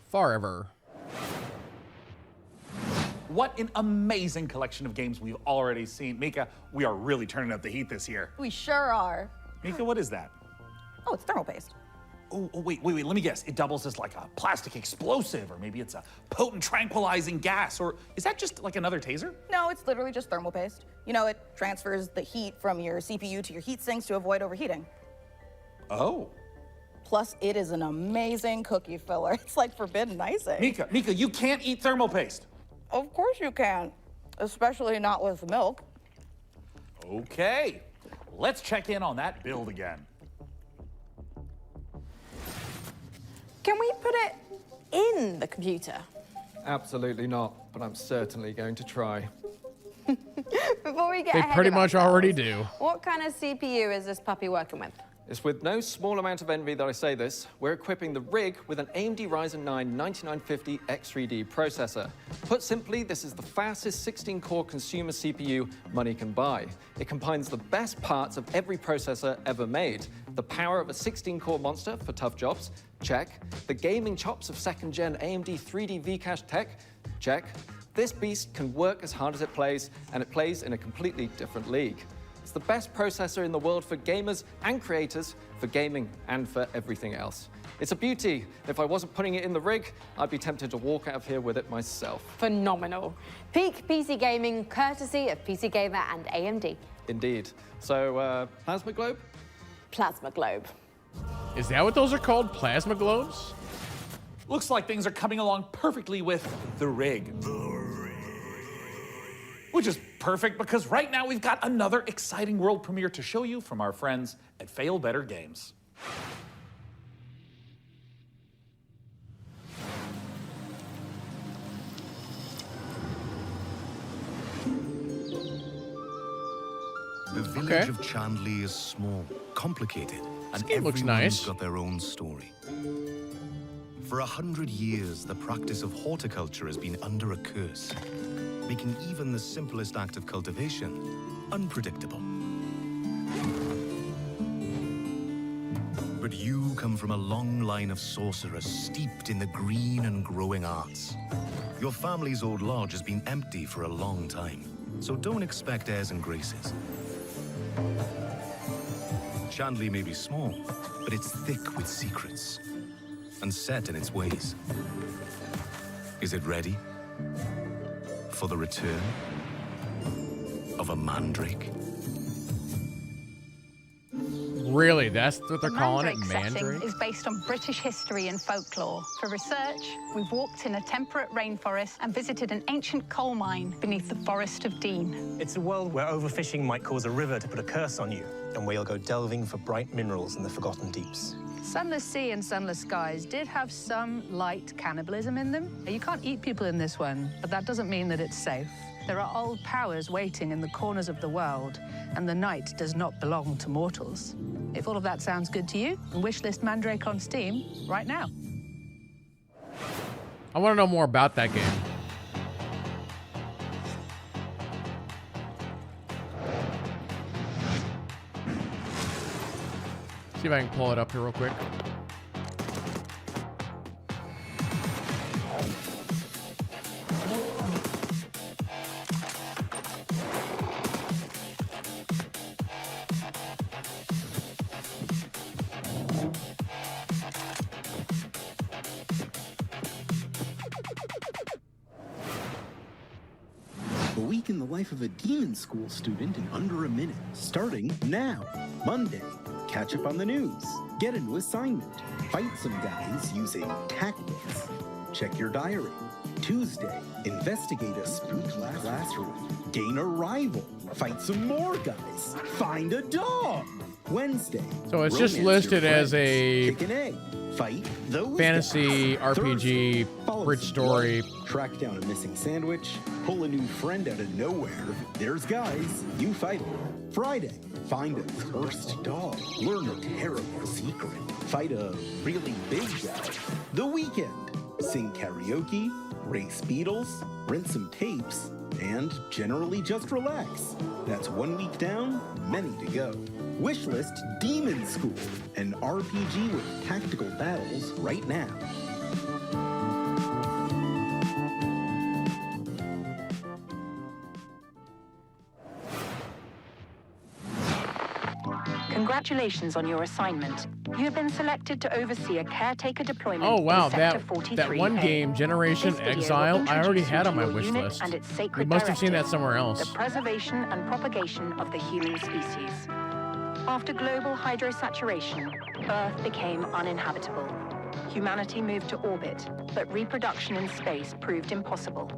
Forever. What an amazing collection of games we've already seen. Mika, we are really turning up the heat this year. We sure are. Mika, what is that? Oh, it's thermal paste. Oh, wait, let me guess. It doubles as like a plastic explosive, or maybe it's a potent tranquilizing gas, or is that just like another taser? No, it's literally just thermal paste. You know, it transfers the heat from your CPU to your heat sinks to avoid overheating. Oh. Plus, it is an amazing cookie filler. It's like forbidden icing. Mika, you can't eat thermal paste. Of course you can, especially not with milk. Okay, let's check in on that build again. Can we put it in the computer? Absolutely not, but I'm certainly going to try. Before we get They ahead pretty of much ourselves, already do. What kind of CPU is this puppy working with? It's with no small amount of envy that I say this. We're equipping the rig with an AMD Ryzen 9 9950 X3D processor. Put simply, this is the fastest 16-core consumer CPU money can buy. It combines the best parts of every processor ever made. The power of a 16-core monster for tough jobs, check. The gaming chops of second-gen AMD 3D V-Cache tech, check. This beast can work as hard as it plays, and it plays in a completely different league. It's the best processor in the world for gamers and creators, for gaming and for everything else. It's a beauty. If I wasn't putting it in the rig, I'd be tempted to walk out of here with it myself. Phenomenal. Peak PC gaming, courtesy of PC Gamer and AMD. Indeed. So, Plasma Globe? Plasma Globe. Is that what those are called? Plasma globes? Looks like things are coming along perfectly with the rig. Which is perfect because right now we've got another exciting world premiere to show you from our friends at Fail Better Games. The village of Chandley is small, complicated, and game looks everyone's nice. got their own story. For 100 years, the practice of horticulture has been under a curse, making even the simplest act of cultivation unpredictable. But you come from a long line of sorcerers steeped in the green and growing arts. Your family's old lodge has been empty for a long time, so don't expect airs and graces. Chandley may be small, but it's thick with secrets and set in its ways. Is it ready for the return of a mandrake? Really? That's what they're calling it? Mandrake Mandrake? setting is based on British history and folklore. For research, we've walked in a temperate rainforest and visited an ancient coal mine beneath the Forest of Dean. It's a world where overfishing might cause a river to put a curse on you, and where you'll go delving for bright minerals in the forgotten deeps. Sunless Sea and Sunless Skies did have some light cannibalism in them. You can't eat people in this one, but that doesn't mean that it's safe. There are old powers waiting in the corners of the world, and the night does not belong to mortals. If all of that sounds good to you, wishlist Mandrake on Steam right now. I want to know more about that game. See if I can pull it up here real quick. A week in the life of a demon school student in under a minute. Starting now. Monday, catch up on the news. Get a new assignment. Fight some guys using tactics. Check your diary. Tuesday, investigate a spooky classroom. Gain a rival. Fight some more guys. Find a dog. Wednesday. So it's just romance listed your as friends. a Kick an egg. Fight those fantasy guys. RPG Follow bridge some story. blood, track down a missing sandwich, pull a new friend out of nowhere. There's guys, you fight them. Friday, find a cursed dog, learn a terrible secret, fight a really big guy. The Weekend, sing karaoke, race beetles, rent some tapes, and generally just relax. That's 1 week down, many to go. Wishlist Demon School, an RPG with tactical battles right now. Congratulations on your assignment. You have been selected to oversee a caretaker deployment Oh wow, in Sector that 43A. one game, Generation This video will Exile, I already introduce had you on my to your wish unit list. and its You sacred must have seen that directive, somewhere else. The preservation and propagation of the human species. After global hydrosaturation, Earth became uninhabitable. Humanity moved to orbit, but reproduction in space proved impossible.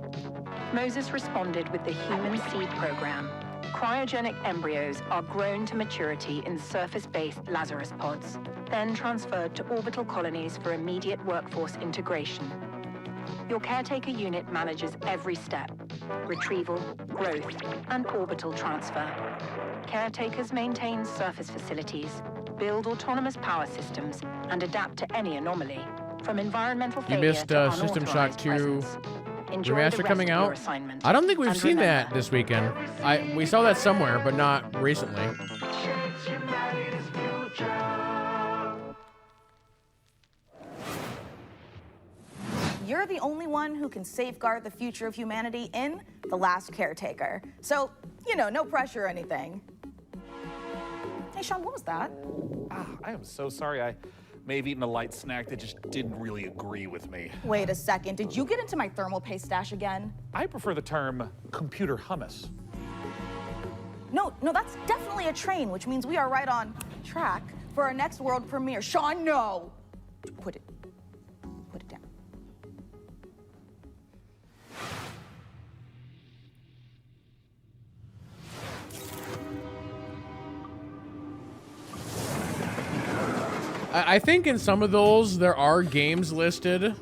Moses responded with the Human Seed Program. Cryogenic embryos are grown to maturity in surface-based Lazarus pods, then transferred to orbital colonies for immediate workforce integration. Your caretaker unit manages every step: retrieval, growth, and orbital transfer. Caretakers maintain surface facilities, build autonomous power systems, and adapt to any anomaly, from environmental You failure missed to System Shock unauthorized 2 presence. Enjoy the remaster rest coming of your out. assignment. I don't think we've And seen remember, that this weekend. We saw that somewhere, but not recently. You're the only one who can safeguard the future of humanity in The Last Caretaker. So, you know, no pressure or anything. Hey, Sean, what was that? I am so sorry. I may have eaten a light snack that just didn't really agree with me. Wait a second, did you get into my thermal paste stash again? I prefer the term computer hummus. No, that's definitely a train, which means we are right on track for our next world premiere. Sean, no! Put it down. I think in some of those there are games listed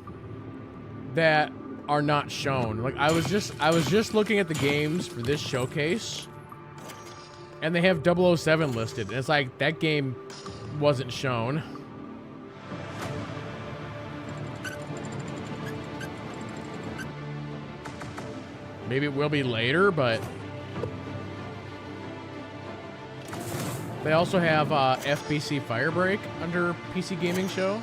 that are not shown. Like I was just looking at the games for this showcase, and they have 007 listed, and it's like that game wasn't shown. Maybe it will be later, but they also have FBC Firebreak under PC Gaming Show.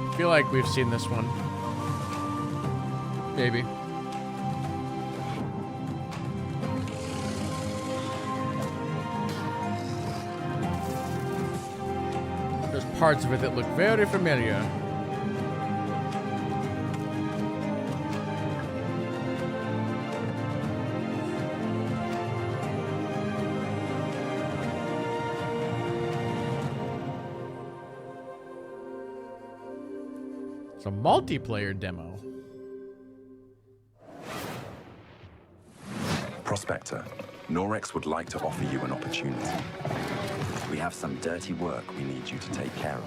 I feel like we've seen this one. Maybe. There's parts of it that look very familiar. It's a multiplayer demo. Prospector, Norex would like to offer you an opportunity. We have some dirty work we need you to take care of.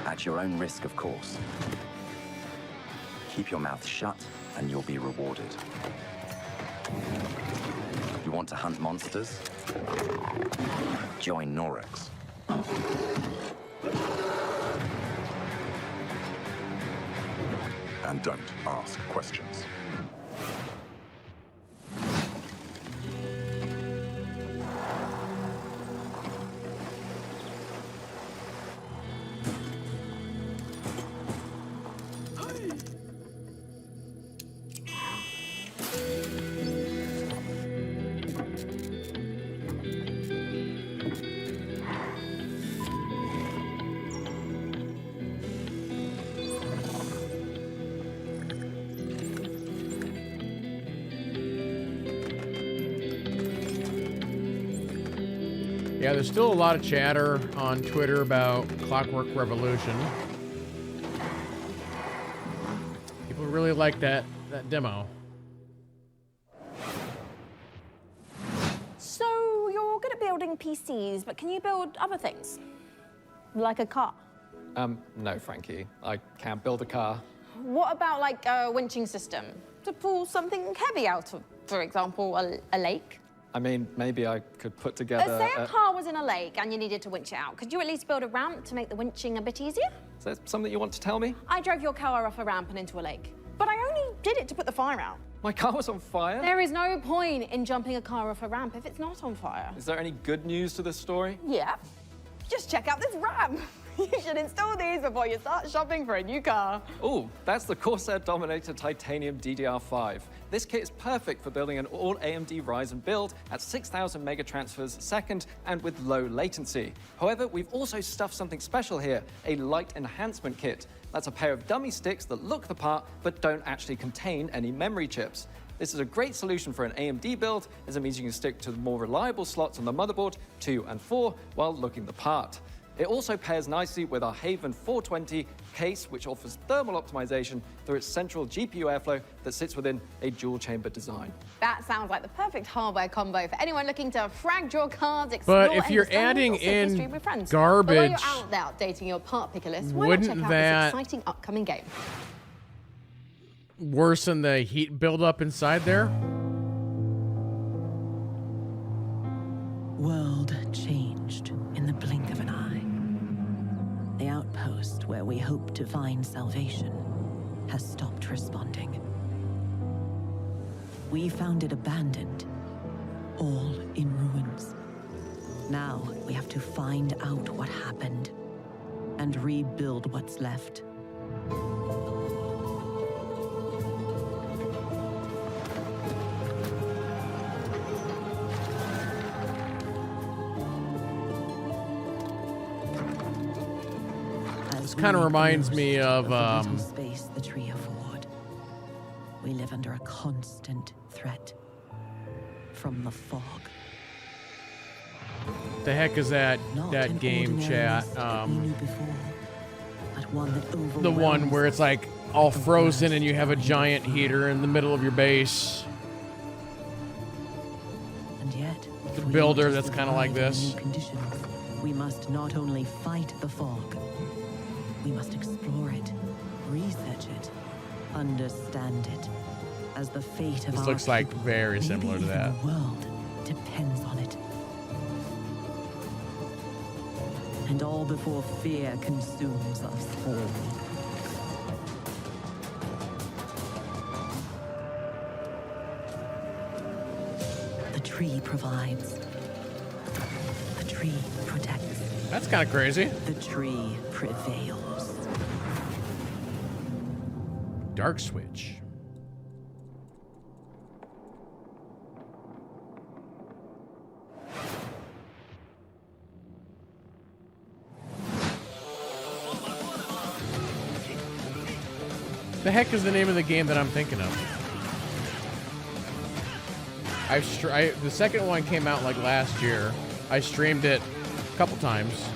At your own risk, of course. Keep your mouth shut, and you'll be rewarded. You want to hunt monsters? Join Norex. And don't ask questions. Yeah, there's still a lot of chatter on Twitter about Clockwork Revolution. People really like that demo. So you're good at building PCs, but can you build other things? Like a car? No, Frankie. I can't build a car. What about like a winching system to pull something heavy out of, for example, a lake? I mean, maybe I could put together... Say a car was in a lake and you needed to winch it out. Could you at least build a ramp to make the winching a bit easier? Is that something you want to tell me? I drove your car off a ramp and into a lake. But I only did it to put the fire out. My car was on fire? There is no point in jumping a car off a ramp if it's not on fire. Is there any good news to this story? Yeah. Just check out this ramp. You should install these before you start shopping for a new car. Oh, that's the Corsair Dominator Titanium DDR5. This kit is perfect for building an all AMD Ryzen build at 6,000 megatransfers a second and with low latency. However, we've also stuffed something special here, a light enhancement kit. That's a pair of dummy sticks that look the part but don't actually contain any memory chips. This is a great solution for an AMD build, as it means you can stick to the more reliable slots on the motherboard, 2 and 4, while looking the part. It also pairs nicely with our Haven 420 case, which offers thermal optimization through its central GPU airflow that sits within a dual-chamber design. That sounds like the perfect hardware combo for anyone looking to frag your cards, explore, But if you're adding in garbage, garbage, although you're out there updating your part picker list, why not check out this exciting upcoming game? Worsen the heat buildup inside there? World changed in the blink of an eye. The outpost where we hoped to find salvation has stopped responding. We found it abandoned, all in ruins. Now we have to find out what happened and rebuild what's left. This kind of reminds me of little space the tree afford. We live under a constant threat from the fog. the heck is that game chat? The one where it's like all frozen and you have a giant heater in the middle of your base. And yet, The builder that's kind of like this. we must not only fight the fog, we must explore it, research it, understand it, as the fate of This our looks like people, very maybe similar to even that. the world depends on it. And all before fear consumes us all. The tree provides. The tree protects. That's kind of crazy. The tree prevails. Dark Switch. The heck is the name of the game that I'm thinking of? The second one came out like last year. I streamed it a couple times.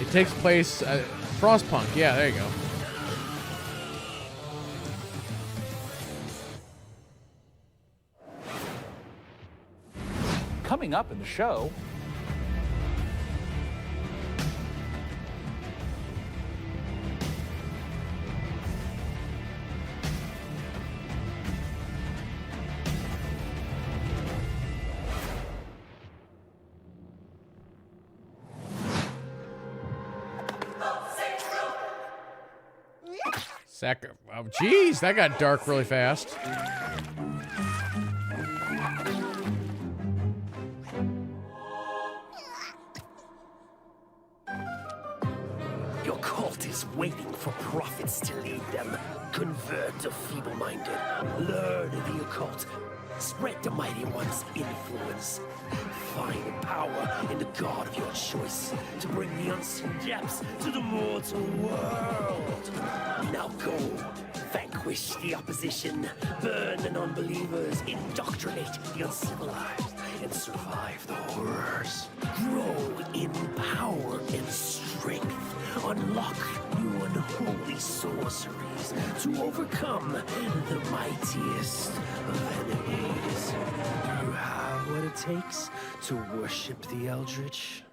It takes place Frostpunk, yeah, there you go. Coming up in the show, Oh, jeez, that got dark really fast. Your cult is waiting for prophets to lead them. Convert the feeble-minded. Learn the occult. Spread the mighty one's influence. Find power in the god of your choice to bring the unseen depths to the mortal world. Now go. Vanquish the opposition. Burn the non-believers. Indoctrinate the uncivilized. And survive the horrors. Grow in power and strength. Unlock new unholy sorceries to overcome the mightiest of enemies. You have what it takes to worship the Eldritch.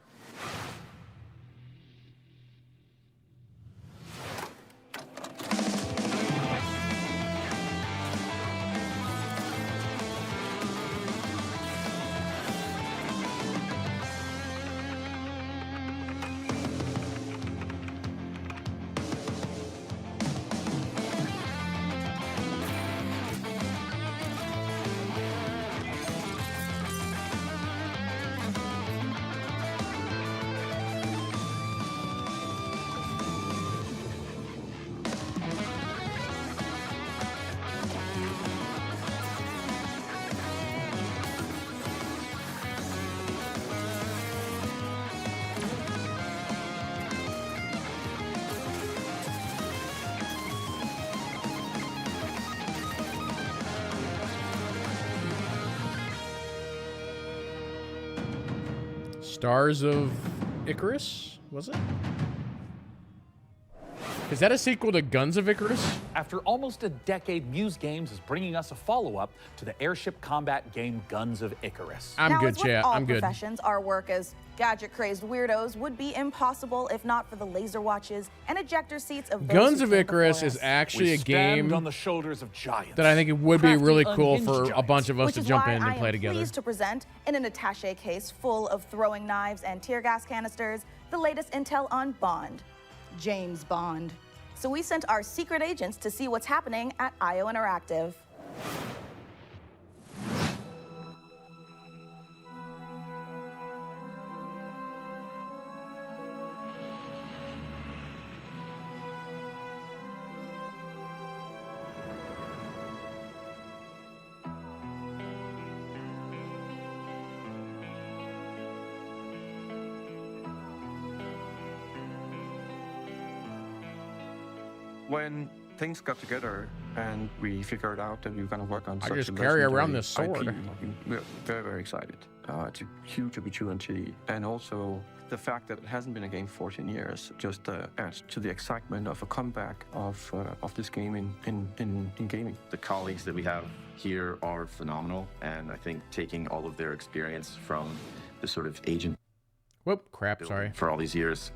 Stars of Icarus, was it? Is that a sequel to Guns of Icarus? After almost a decade, Muse Games is bringing us a follow-up to the airship combat game Guns of Icarus. I'm now, good, as with chat. all I'm good. professions, our work as gadget-crazed weirdos would be impossible if not for the laser watches and ejector seats of those Guns who of came Icarus before is us. actually a game on the shoulders of giants. that I think it would be really Crafting cool for unhinged a bunch of us Which to is jump why in and I play am together. pleased to present, in an attaché case full of throwing knives and tear gas canisters, the latest intel on Bond, James Bond. So we sent our secret agents to see what's happening at IO Interactive. When things got together and we figured out that we were going to work on such just a carry around legendary this sword. IP, we're very, very excited. It's a huge opportunity, and also the fact that it hasn't been a game for 14 years just adds to the excitement of a comeback of this game in gaming. The colleagues that we have here are phenomenal, and I think taking all of their experience from the sort of agent for all these years,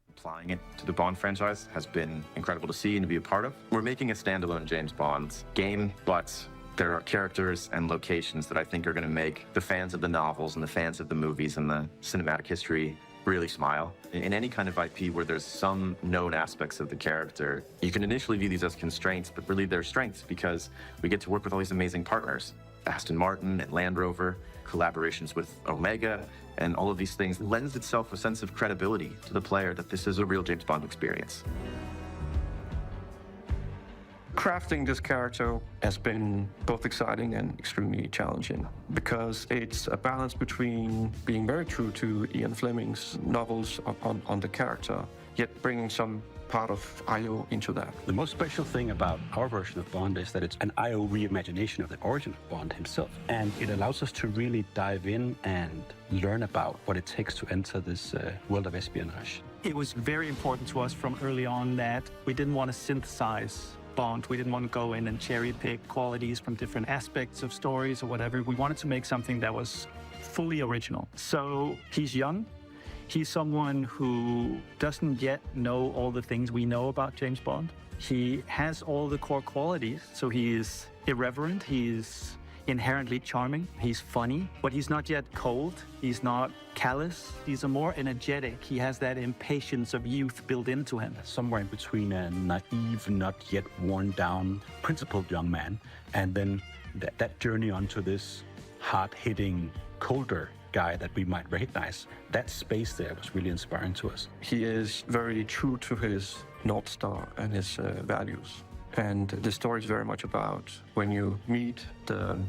applying it to the Bond franchise has been incredible to see and to be a part of. We're making a standalone James Bond game, but there are characters and locations that I think are going to make the fans of the novels and the fans of the movies and the cinematic history really smile. In any kind of IP where there's some known aspects of the character, you can initially view these as constraints, but really they're strengths because we get to work with all these amazing partners. Aston Martin and Land Rover, collaborations with Omega, and all of these things lends itself a sense of credibility to the player that this is a real James Bond experience. Crafting this character has been both exciting and extremely challenging because it's a balance between being very true to Ian Fleming's novels on the character, yet bringing some part of IO into that. The most special thing about our version of Bond is that it's an IO reimagination of the origin of Bond himself. And it allows us to really dive in and learn about what it takes to enter this world of espionage. It was very important to us from early on that we didn't want to synthesize Bond. We didn't want to go in and cherry pick qualities from different aspects of stories or whatever. We wanted to make something that was fully original. So he's young. He's someone who doesn't yet know all the things we know about James Bond. He has all the core qualities. So he's irreverent. He's inherently charming. He's funny, but he's not yet cold. He's not callous. He's a more energetic. He has that impatience of youth built into him. Somewhere in between a naive, not yet worn down, principled young man, and then that journey onto this hard-hitting, colder guy that we might recognize. That space there was really inspiring to us. He is very true to his North Star and his values. And the story is very much about when you meet the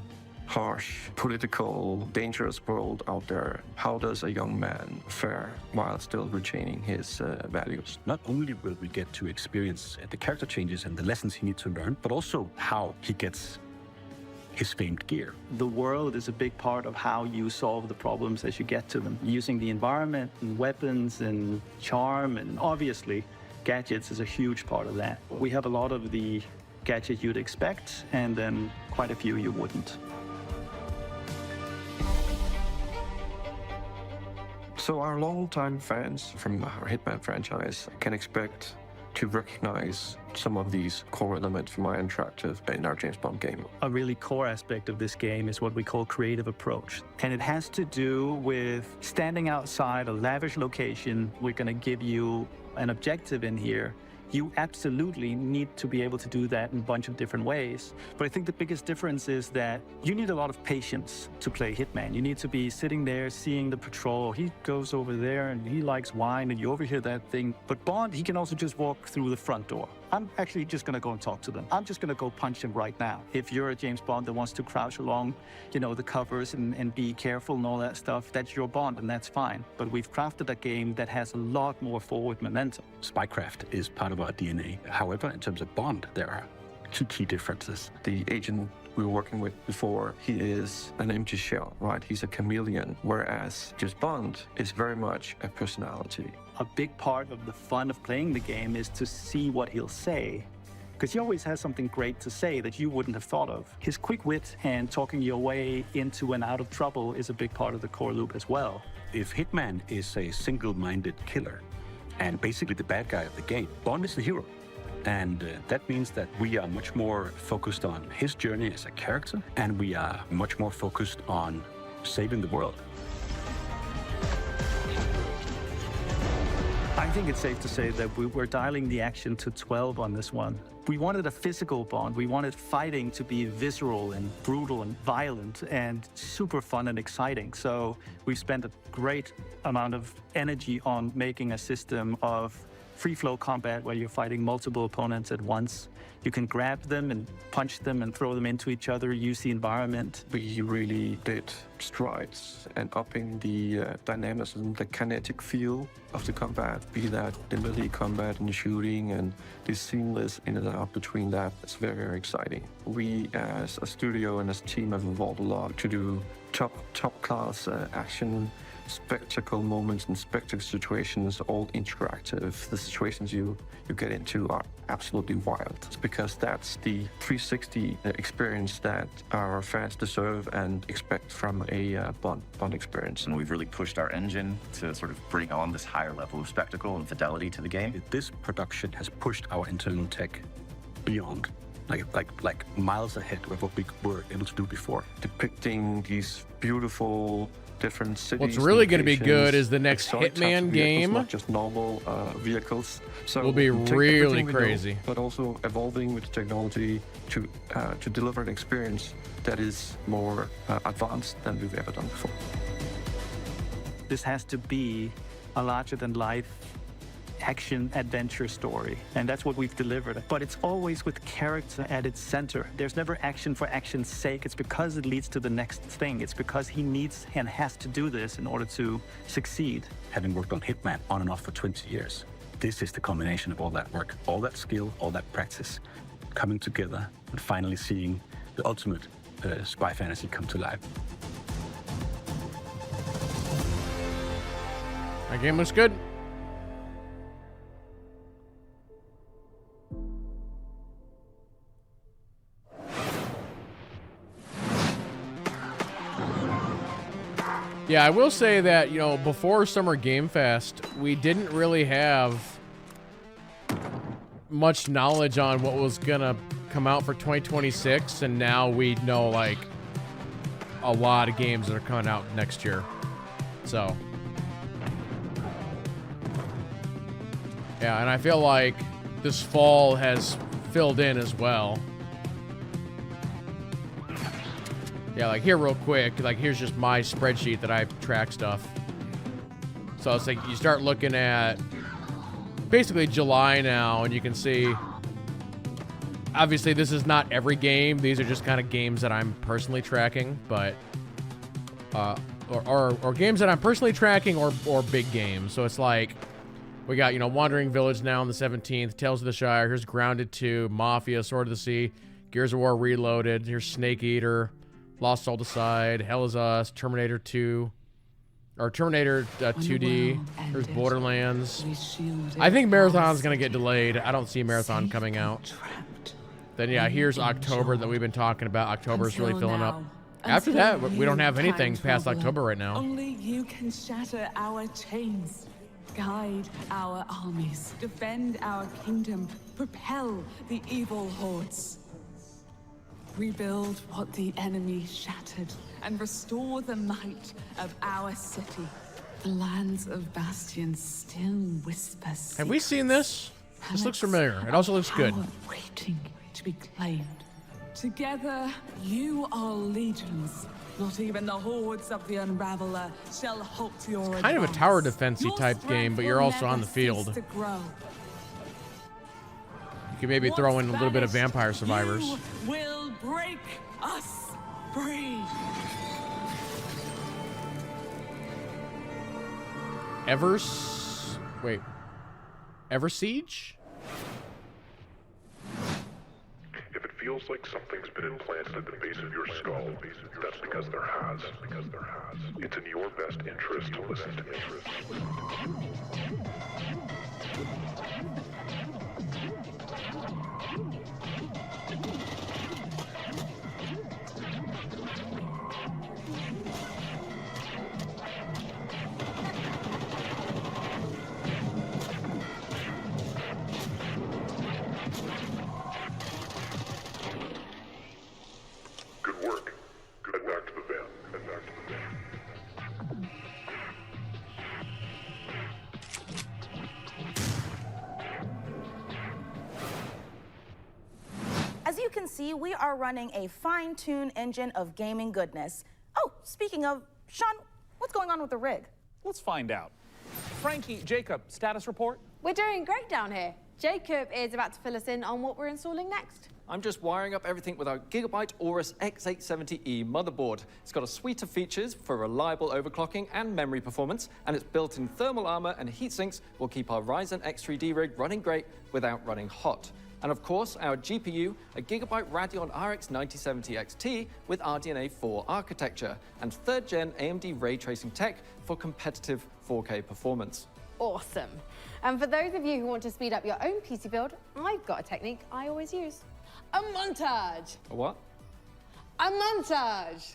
harsh, political, dangerous world out there, how does a young man fare while still retaining his values? Not only will we get to experience the character changes and the lessons he needs to learn, but also how he gets his famed gear. The world is a big part of how you solve the problems as you get to them. Using the environment and weapons and charm, and obviously gadgets is a huge part of that. We have a lot of the gadgets you'd expect, and then quite a few you wouldn't. So our longtime fans from our Hitman franchise can expect to recognize some of these core elements from our interactive in our James Bond game. A really core aspect of this game is what we call creative approach. And it has to do with standing outside a lavish location. We're going to give you an objective in here. You absolutely need to be able to do that in a bunch of different ways. But I think the biggest difference is that you need a lot of patience to play Hitman. You need to be sitting there seeing the patrol. He goes over there and he likes wine and you overhear that thing. But Bond, he can also just walk through the front door. I'm actually just gonna go and talk to them. I'm just gonna go punch him right now. If you're a James Bond that wants to crouch along, you know, the covers and be careful and all that stuff, that's your Bond and that's fine. But we've crafted a game that has a lot more forward momentum. Spycraft is part of our DNA. However, in terms of Bond, there are two key differences. The agent we were working with before, he is an empty shell, right? He's a chameleon, whereas James Bond is very much a personality. A big part of the fun of playing the game is to see what he'll say, because he always has something great to say that you wouldn't have thought of. His quick wit and talking your way into and out of trouble is a big part of the core loop as well. If Hitman is a single-minded killer and basically the bad guy of the game, Bond is the hero. And that means that we are much more focused on his journey as a character, and we are much more focused on saving the world. I think it's safe to say that we're dialing the action to 12 on this one. We wanted a physical Bond. We wanted fighting to be visceral and brutal and violent and super fun and exciting. So we've spent a great amount of energy on making a system of free-flow combat where you're fighting multiple opponents at once. You can grab them and punch them and throw them into each other, use the environment. We really did strides and upping the dynamism, the kinetic feel of the combat, be that the melee combat and the shooting and the seamless in and out between that. It's very, very exciting. We as a studio and as a team have evolved a lot to do top-class action, spectacle moments and spectacle situations, all interactive. The situations you get into are absolutely wild. It's because that's the 360 experience that our fans deserve and expect from a Bond experience. And we've really pushed our engine to sort of bring on this higher level of spectacle and fidelity to the game. This production has pushed our internal tech beyond. Like miles ahead of what we were able to do before. Depicting these beautiful different cities. What's really going to be good is the next Hitman game. Not just normal vehicles. So will be really crazy. Know, but also evolving with technology to deliver an experience that is more advanced than we've ever done before. This has to be a larger-than-life action adventure story, and that's what we've delivered. But it's always with character at its center. There's never action for action's sake. It's because it leads to the next thing. It's because he needs and has to do this in order to succeed. Having worked on Hitman on and off for 20 years, this is the combination of all that work, all that skill, all that practice coming together and finally seeing the ultimate spy fantasy come to life. That game was good. Yeah, I will say that, you know, before Summer Game Fest, we didn't really have much knowledge on what was gonna come out for 2026, and now we know, like, a lot of games that are coming out next year. So, yeah, and I feel like this fall has filled in as well. Yeah, like here real quick, like here's just my spreadsheet that I track stuff. So it's like you start looking at basically July now, and you can see, obviously this is not every game. These are just kind of games that I'm personally tracking, but, or games that I'm personally tracking or big games. So it's like, we got, you know, Wandering Village now on the 17th, Tales of the Shire, here's Grounded 2, Mafia, Sword of the Sea, Gears of War Reloaded, here's Snake Eater, Lost Soul Decide, Hell Is Us, Terminator 2, or Terminator 2D, there's Borderlands. I think Marathon's gonna get delayed. I don't see Marathon coming out. Then yeah, here's October that we've been talking about. October's really filling up. After that, we don't have anything past October right now. Only you can shatter our chains, guide our armies, defend our kingdom, propel the evil hordes. Rebuild what the enemy shattered and restore the might of our city. The lands of Bastion still whisper secrets. Have we seen this? This looks familiar. It also looks good. Waiting to be claimed. Together, you are legions. Not even the hordes of the Unraveler shall halt your Kind of a tower defense-y type game, but you're also on the field. to grow. You could maybe throw in a little bit of Vampire Survivors. You will break us free. Ever Siege? If it feels like something's been implanted at the base of your skull, that's because there has. It's in your best interest to listen to me. Good work. Head back to the van. As you can see, we are running a fine-tuned engine of gaming goodness. Oh, speaking of, Sean, what's going on with the rig? Let's find out. Frankie, Jacob, status report? We're doing great down here. Jacob is about to fill us in on what we're installing next. I'm just wiring up everything with our Gigabyte Aorus X870E motherboard. It's got a suite of features for reliable overclocking and memory performance, and its built-in thermal armor and heat sinks will keep our Ryzen X3D rig running great without running hot. And of course, our GPU, a Gigabyte Radeon RX 9070 XT with RDNA 4 architecture, and 3rd gen AMD ray tracing tech for competitive 4K performance. Awesome. And for those of you who want to speed up your own PC build, I've got a technique I always use. A montage. A what? A montage.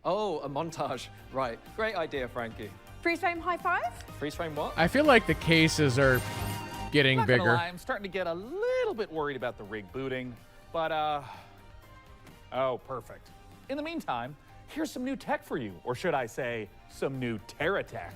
Oh, a montage. Right. Great idea, Frankie. Freeze frame high five? Freeze frame what? I feel like the cases are getting Not gonna bigger. lie, I'm starting to get a little bit worried about the rig booting, but oh, perfect. In the meantime, here's some new tech for you, or should I say, some new Terra tech.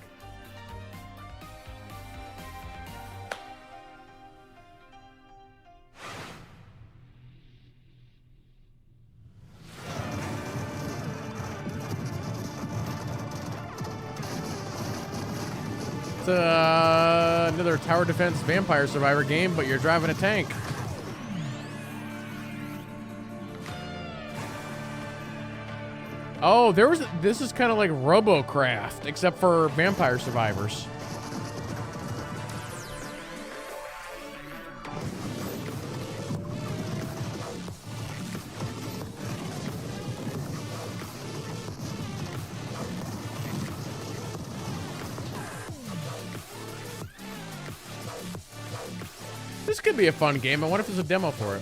It's another tower defense Vampire Survivor game, but you're driving a tank. Oh, this is kind of like RoboCraft, except for Vampire Survivors. This could be a fun game. I wonder if there's a demo for it.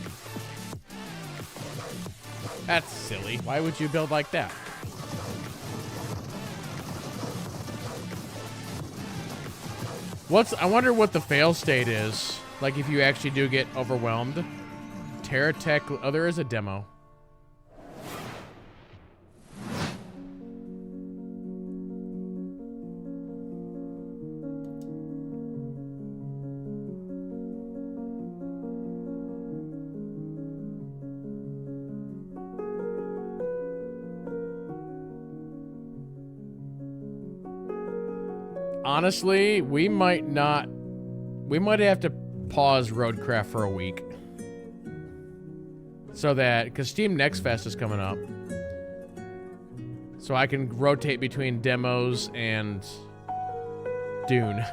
That's silly. Why would you build like that? I wonder what the fail state is. Like if you actually do get overwhelmed. TerraTech. Oh, there is a demo. Honestly, we might have to pause Roadcraft for a week. So that, because Steam Next Fest is coming up. So I can rotate between demos and Dune.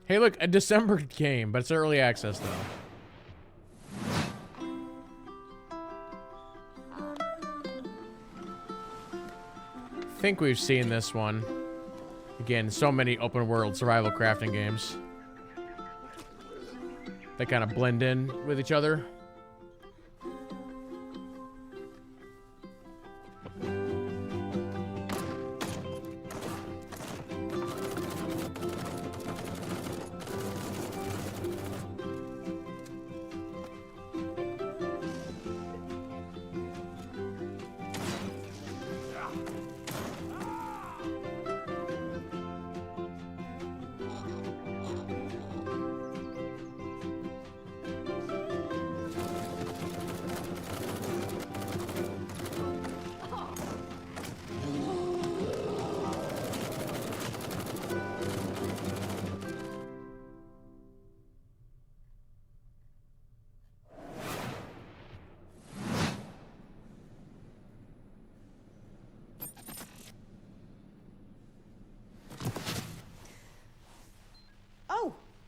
Hey, look, a December game, but it's early access, though. I think we've seen this one. Again, so many open world survival crafting games. They kind of blend in with each other.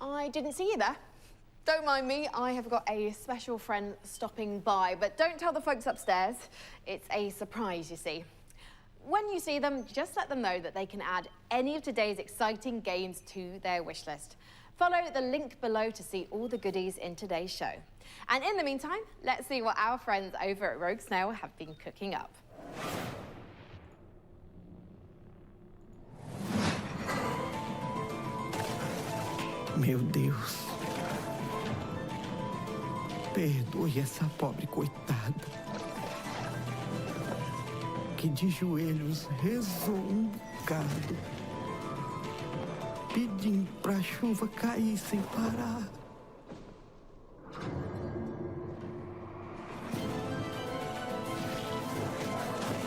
I didn't see you there. Don't mind me, I have got a special friend stopping by, but don't tell the folks upstairs. It's a surprise, you see. When you see them, just let them know that they can add any of today's exciting games to their wish list. Follow the link below to see all the goodies in today's show. And in the meantime, let's see what our friends over at Rogue Snail have been cooking up. Meu Deus. Perdoe essa pobre coitada, que de joelhos rezou bocado, pedindo pra chuva cair sem parar.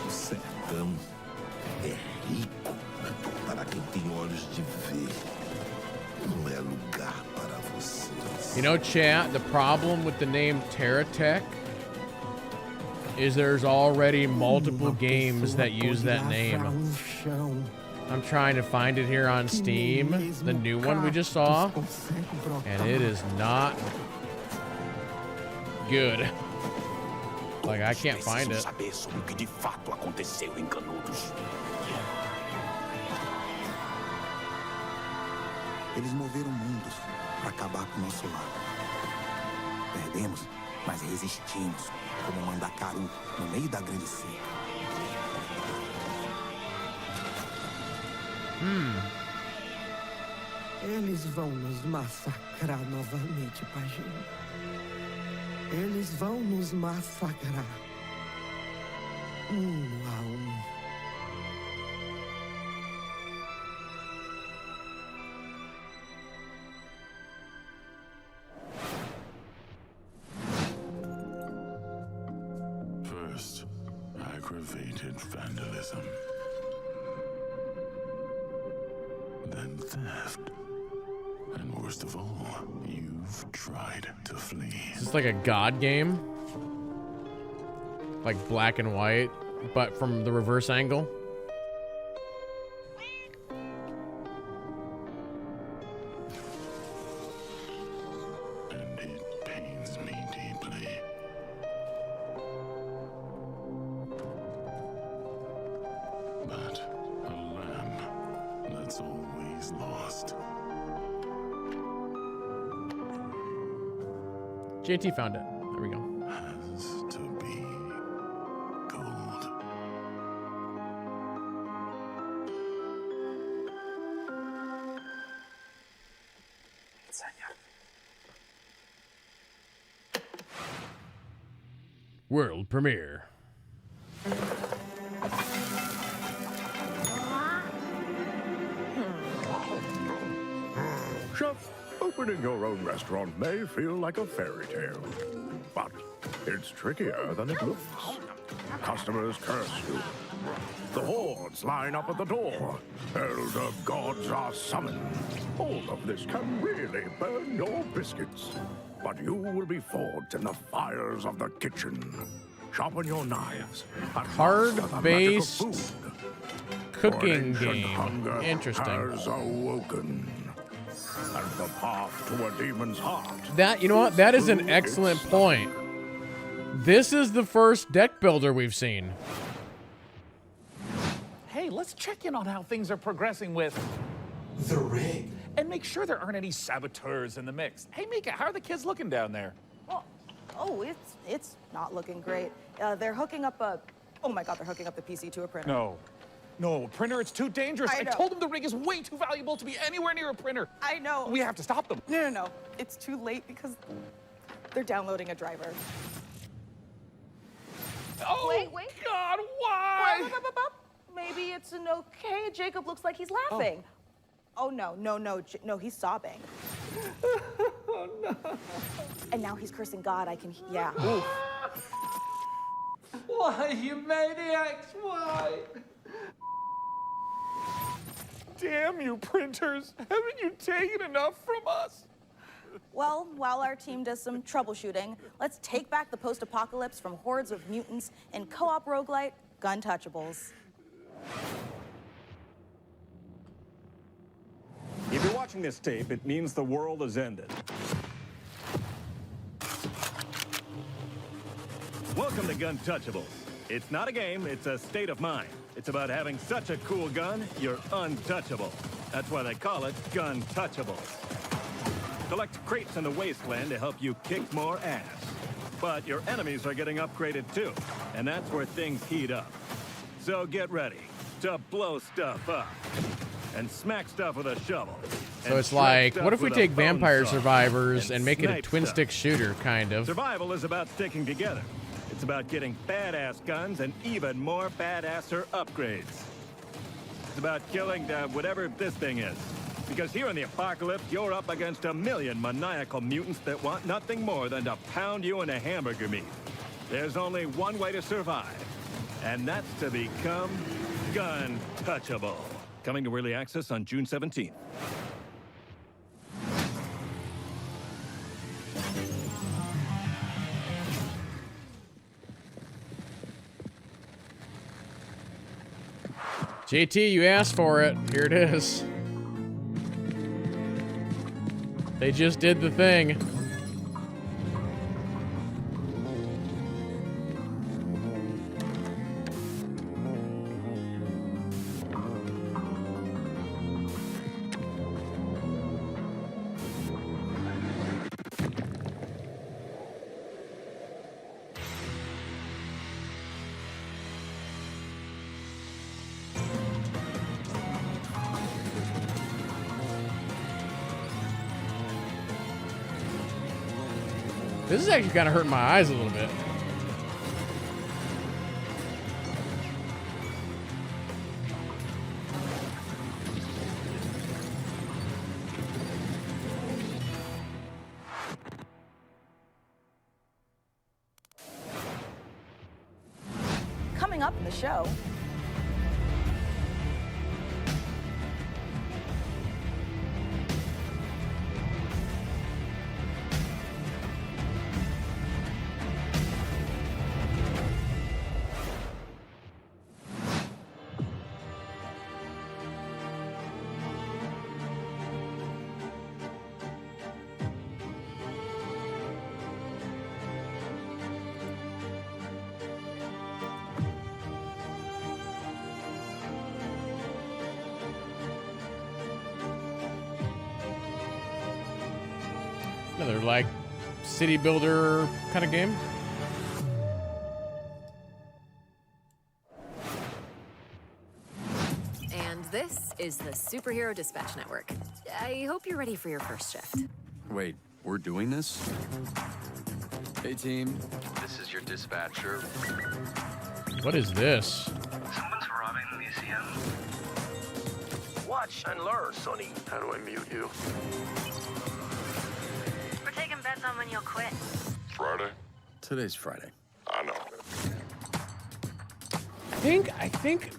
O sertão é rico para quem tem olhos de ver. Não é lugar para vocês. You know, chat, the problem with the name TerraTech is there's already multiple games that use that name. I'm trying to find it here on Steam, the new one we just saw, and it is not good. Like, I can't find it. Eles moveram mundos para acabar com o nosso lado. Perdemos, mas resistimos, como Mandacaru, no meio da grande seca. Eles vão nos massacrar novamente, Pajinho. Eles vão nos massacrar. Um a um. First, aggravated vandalism. Then theft. And worst of all, you've tried to flee. Is this like a God game? Like black and white, but from the reverse angle? And it pains me deeply. But a lamb that's always lost. JT found it. There we go. Has to be gold. World premiere. Chef, opening your own restaurant may feel like a fairy tale, but it's trickier than it looks. Customers curse you. The hordes line up at the door. Elder gods are summoned. All of this can really burn your biscuits, but you will be forged in the fires of the kitchen. Sharpen your knives. Card-based cooking game. Hunger Interesting. has awoken. And the path to a demon's heart. That, you know what? That is an excellent point. This is the first deck builder we've seen. Hey, let's check in on how things are progressing with the rig. And make sure there aren't any saboteurs in the mix. Hey, Mika, how are the kids looking down there? Oh, it's not looking great. They're hooking up a... Oh my God, they're hooking up the PC to a printer. No, printer, it's too dangerous. I told them the rig is way too valuable to be anywhere near a printer. I know. We have to stop them. No. It's too late because they're downloading a driver. Oh, wait. God, why? Maybe it's an okay. Jacob looks like he's laughing. Oh, no, he's sobbing. Oh, no. And now he's cursing God. Yeah. Why, you maniacs, why? Damn you, printers. Haven't you taken enough from us? Well, while our team does some troubleshooting, let's take back the post-apocalypse from hordes of mutants in co-op roguelite Guntouchables. If you're watching this tape, it means the world has ended. Welcome to Guntouchables. It's not a game, it's a state of mind. It's about having such a cool gun, you're untouchable. That's why they call it Guntouchables. Collect crates in the wasteland to help you kick more ass. But your enemies are getting upgraded too, and that's where things heat up. So get ready to blow stuff up and smack stuff with a shovel. So it's like, what if we take Vampire Survivors and make it a twin-stick shooter, kind of? Survival is about sticking together. It's about getting badass guns and even more badasser upgrades. It's about killing whatever this thing is. Because here in the apocalypse, you're up against 1 million maniacal mutants that want nothing more than to pound you into hamburger meat. There's only one way to survive, and that's to become Guntouchable. Coming to early access on June 17th. JT, you asked for it. Here it is. They just did the thing. This is actually kind of hurting my eyes a little bit. coming up in the show. Another like city builder kind of game. And this is the Superhero Dispatch Network. I hope you're ready for your first shift. Wait, we're doing this? Hey team, This is your dispatcher. What is this? Someone's robbing the museum. Watch and learn, Sonny. How do I mute you? We're taking bets on when you'll quit. Friday? Today's Friday. I know. I think.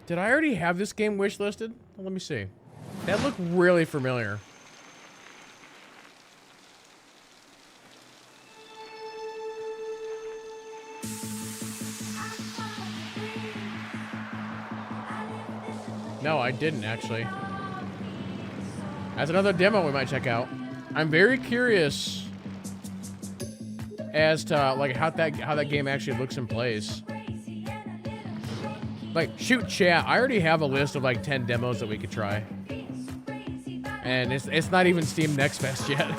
Did I already have this game wish listed? Well, let me see. That looked really familiar. No, I didn't actually. That's another demo we might check out. I'm very curious as to like how that game actually looks and plays. Like, shoot chat, I already have a list of like 10 demos that we could try. And it's not even Steam Next Fest yet.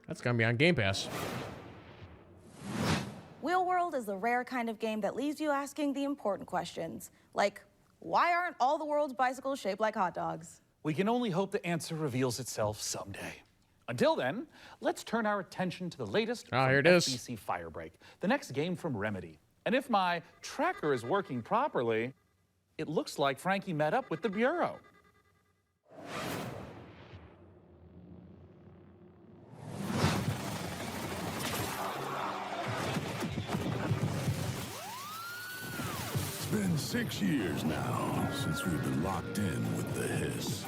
That's gonna be on Game Pass. Wheel World is the rare kind of game that leaves you asking the important questions, like, why aren't all the world's bicycles shaped like hot dogs? We can only hope the answer reveals itself someday. Until then, let's turn our attention to the latest from here it is. FBC Firebreak, the next game from Remedy. And if my tracker is working properly, it looks like Frankie met up with the Bureau. It's been 6 years now since we've been locked in with the Hiss.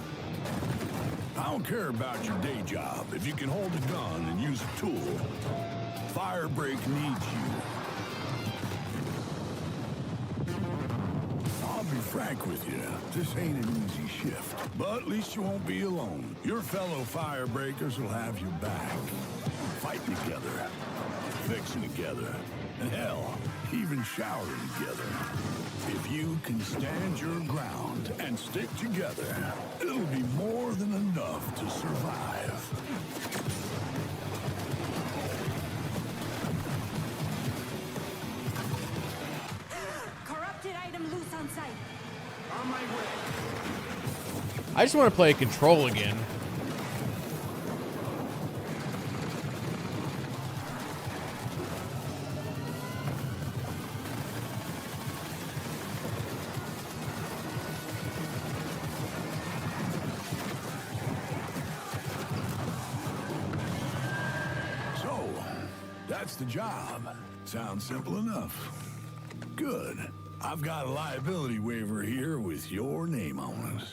I don't care about your day job if you can hold a gun and use a tool. Firebreak needs you. I'll be frank with you, this ain't an easy shift, but at least you won't be alone. Your fellow Firebreakers will have your back. Fighting together, fixing together, and hell, even showering together. If you can stand your ground and stick together, it'll be more than enough to survive. Corrupted item loose on site. On my way. I just want to play Control again. So, that's the job. Sounds simple enough. Good. I've got a liability waiver here with your name on it.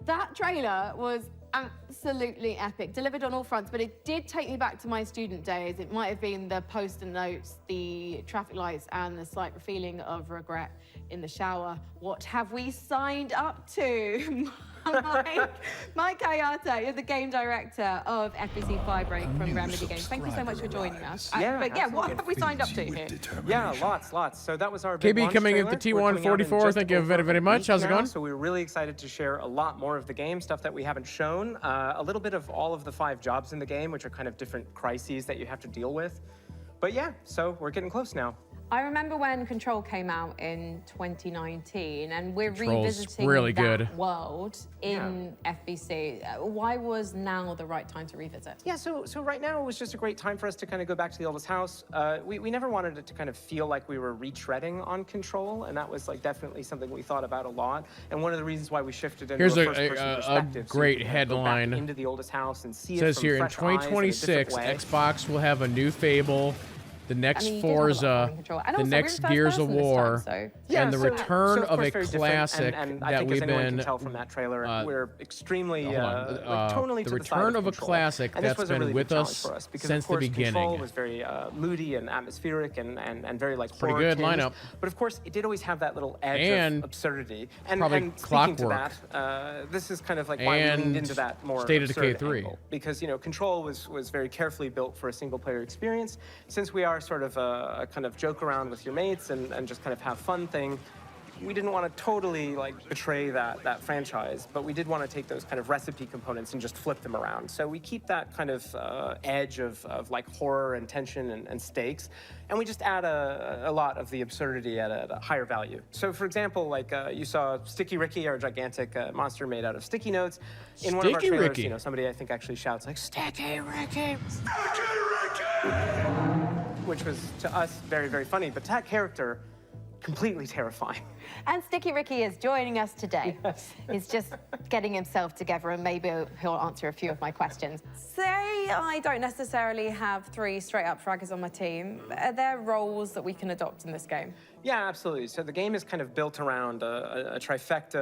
That trailer was absolutely epic, delivered on all fronts, but it did take me back to my student days. It might have been the post-it notes, the traffic lights, and the slight feeling of regret in the shower. What have we signed up to? Mike Kayata, you're the game director of FBC Firebreak from Remedy Games. Thank you so much for joining us. What have we signed up to here? Yeah, lots. So that was our KB big launch coming trailer. at the We're coming out in T144. just Thank you over very a much. week How's it now, going? So we're really excited to share a lot more of the game, stuff that we haven't shown, a little bit of all of the 5 jobs in the game, which are kind of different crises that you have to deal with. But yeah, so we're getting close now. I remember when Control came out in 2019, and we're Control's revisiting really that good. world in FBC. Why was now the right time to revisit? Yeah, so right now it was just a great time for us to kind of go back to the oldest house. We never wanted it to kind of feel like we were retreading on Control, and that was like definitely something we thought about a lot. And one of the reasons why we shifted into Here's a a first-person perspective. great so you can headline. Go back into the oldest house and see Says it here from in fresh eyes in a different 2026, way. Xbox will have a new Fable, the next I mean, you did have a lot of Forza, volume control. And the also, we're in next first Gears of person this time, War, so- Yeah, and the so return of of course a very different, classic and I that think we've as anyone been. can tell from that trailer, we're extremely hold on. like, tonally The to the side return of a Control. classic And this that's was a been really with big challenge us for us because, since of course, the beginning. Control was very moody and atmospheric and very like pretty horror good tinged. lineup. But of course, it did always have that little edge And of absurdity. And probably speaking to Clockwork. that, this is kind of like why we leaned And into that more State of Decay absurd 3. angle. Because Control was very carefully built for a single player experience. Since we are sort of a kind of joke around with your mates and just kind of have fun thing, we didn't want to totally like betray that franchise, but we did want to take those kind of recipe components and just flip them around. So we keep that kind of edge of like horror and tension and stakes, and we just add a lot of the absurdity at a higher value. So for example, like you saw Sticky Ricky, our gigantic monster made out of sticky notes. In one of our Sticky trailers, Ricky. Somebody I think actually shouts like, "Sticky Ricky! Sticky Ricky!" Which was to us very, very funny, but to that character, completely terrifying. And Sticky Ricky is joining us today. Yes. He's just getting himself together, and maybe he'll answer a few of my questions. Say I don't necessarily have 3 straight-up fraggers on my team. Are there roles that we can adopt in this game? Yeah, absolutely. So the game is kind of built around a trifecta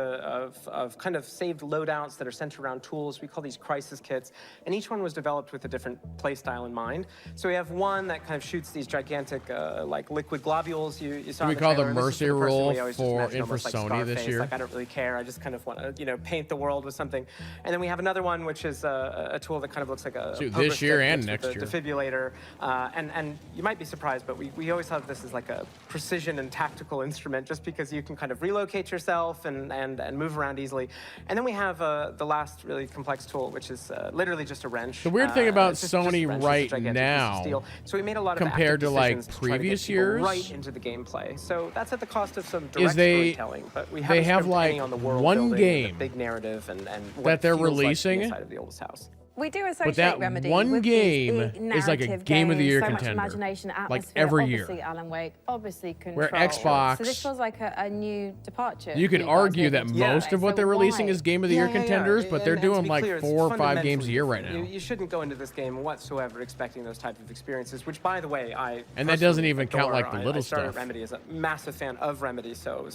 of kind of saved loadouts that are centered around tools. We call these crisis kits, and each one was developed with a different play style in mind. So we have one that kind of shoots these gigantic like liquid globules. You saw Do we in the call the trailer, and this is Mercy the person rule we always just for imagine almost like Sony this Scarface, year? Like I don't really care. I just kind of want to paint the world with something. And then we have another one which is a tool that kind of looks like a Shoot, poker this year stick and mixed next with year. a defibrillator. And you might be surprised, but we always have this as like a precision and tactical instrument, just because you can kind of relocate yourself and move around easily. And then we have the last really complex tool, which is literally just a wrench. The weird thing about It's just a Sony wrench, it's a right gigantic piece of now, steel. So we made a lot of compared active to, like, decisions try to get previous people years, right into the gameplay. So that's at the cost of some is direct they storytelling. But we they haven't have spent like penny on the world one building, the game big narrative, and what that it they're feels like to be releasing. inside of the oldest house. We do But associate that Remedy one with game these big is like a narrative Game of the games, Year so contender, much imagination, like atmosphere. every year. Obviously Alan Wake, obviously Control. Where Xbox- So this feels like a new departure. You could for guys argue moving that to most of what so they're releasing why? is Game of the Year contenders, but they're And to doing be like clear, it's 4 or 5 games a year right fundamentally now. You shouldn't go into this game whatsoever expecting those type of experiences, which, by the way, I And that doesn't personally even count, adore. like, the I little started stuff. at Remedy as a massive fan of Remedy, so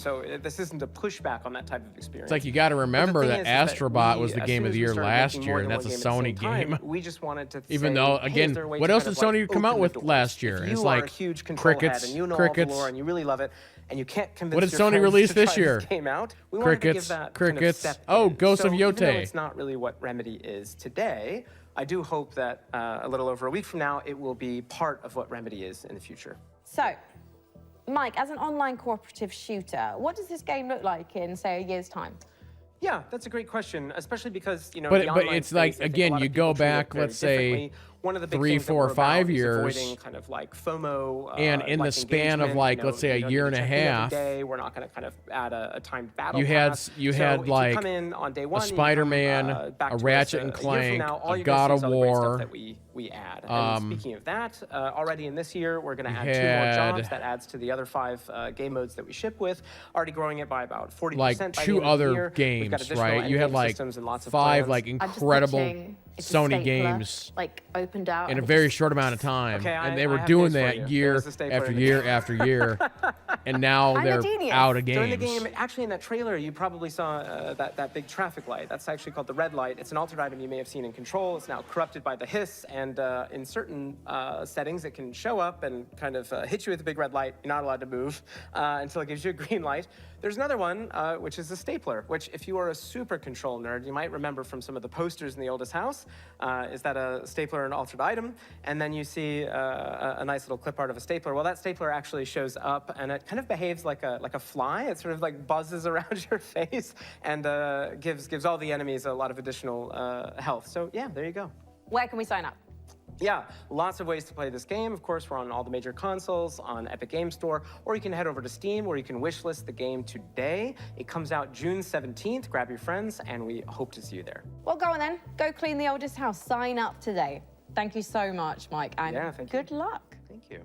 this isn't a pushback on that type of experience. It's like you got to But the remember thing that is that Astrobot we, was the as Game soon of as the we Year started last making year, more and than that's a one game Sony at the same game. time, we just wanted to Even say, though, hey, is again, there a way what to else kind did of, like, Sony come out open with the doors? last year? If And you it's are like a huge Control crickets, head and you know all the crickets. lore and you really love it, and you can't convince What did your Sony friends release to this try year? game out, we wanted to Crickets, give that kind of crickets. step Oh, in. Ghost So of even though Yote. it's not really what Remedy is today, I do hope that a little over a week from now, it will be part of what Remedy is in the future. So, Mike, as an online cooperative shooter, what does this game look like in, say, a year's time? Yeah, that's a great question, especially because, But the online it's like, space, I think a again, lot of you people go treat it back, very let's say, differently. One of the big 3, things that 4, we're 5 about is years, avoiding kind of like FOMO, and in the like span of engagement, like, let's say, you a don't year need and a to check in every half, day. We're not going to kind of add a timed battle you had pass. you So had if like come in on day one, a you come, Spider-Man, back a to Ratchet us, and a year from Clank, now, all a you're gonna God see of is all the great stuff War. that we add. And speaking of that, already in this year, we're going to add 2 had- more jobs. That adds to the other 5 game modes that we ship with, already growing it by about 40% like by the 2 end of the other year. We've got games, additional right? You had endgame like systems and lots of 5 plans. like I'm just incredible picturing it's a Sony stapler, games like opened out in a and very just- short amount of time, Okay, and I they were have doing news for that you. year There's a stapler after in the year game. after year, and now I'm a they're genius. out of During the games. game, actually in that trailer, you probably saw that big traffic light. That's actually called the red light. It's an altered item you may have seen in Control. It's now corrupted by the hiss, and in certain settings, it can show up and kind of hit you with a big red light. You're not allowed to move until it gives you a green light. There's another one, which is a stapler, which if you are a super Control nerd, you might remember from some of the posters in the oldest house. Is that a stapler, an altered item? And then you see a nice little clip art of a stapler. Well, that stapler actually shows up, and it kind of behaves like a fly. It sort of like buzzes around your face and gives all the enemies a lot of additional health. So yeah, there you go. Where can we sign up? Yeah, lots of ways to play this game. Of course, we're on all the major consoles, on Epic Game Store, or you can head over to Steam where you can wishlist the game today. It comes out June 17th. Grab your friends, and we hope to see you there. Well, go on then. Go clean the oldest house. Sign up today. Thank you so much, Mike, and good luck. Thank you.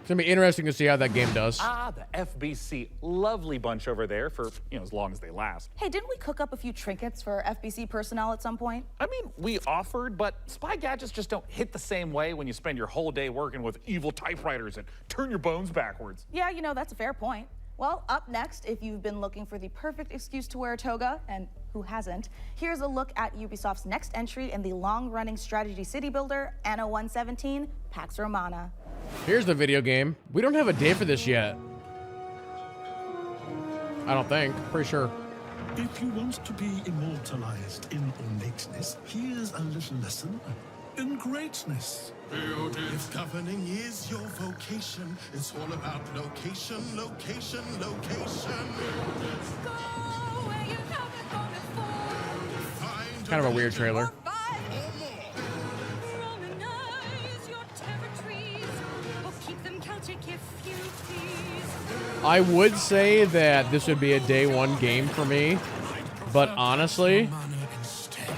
It's going to be interesting to see how that game does. Ah, the FBC. Lovely bunch over there for, as long as they last. Hey, didn't we cook up a few trinkets for FBC personnel at some point? I mean, we offered, but spy gadgets just don't hit the same way when you spend your whole day working with evil typewriters and turn your bones backwards. Yeah, that's a fair point. Well, up next, if you've been looking for the perfect excuse to wear a toga, and who hasn't, here's a look at Ubisoft's next entry in the long-running strategy city builder, Anno 117, Pax Romana. Here's the video game. We don't have a date for this yet. I don't think. Pretty sure. If you want to be immortalized in ornateness, here's a little lesson in greatness. If governing is your vocation, it's all about location, location, location. Kind of a weird trailer. I would say that this would be a day one game for me, but honestly,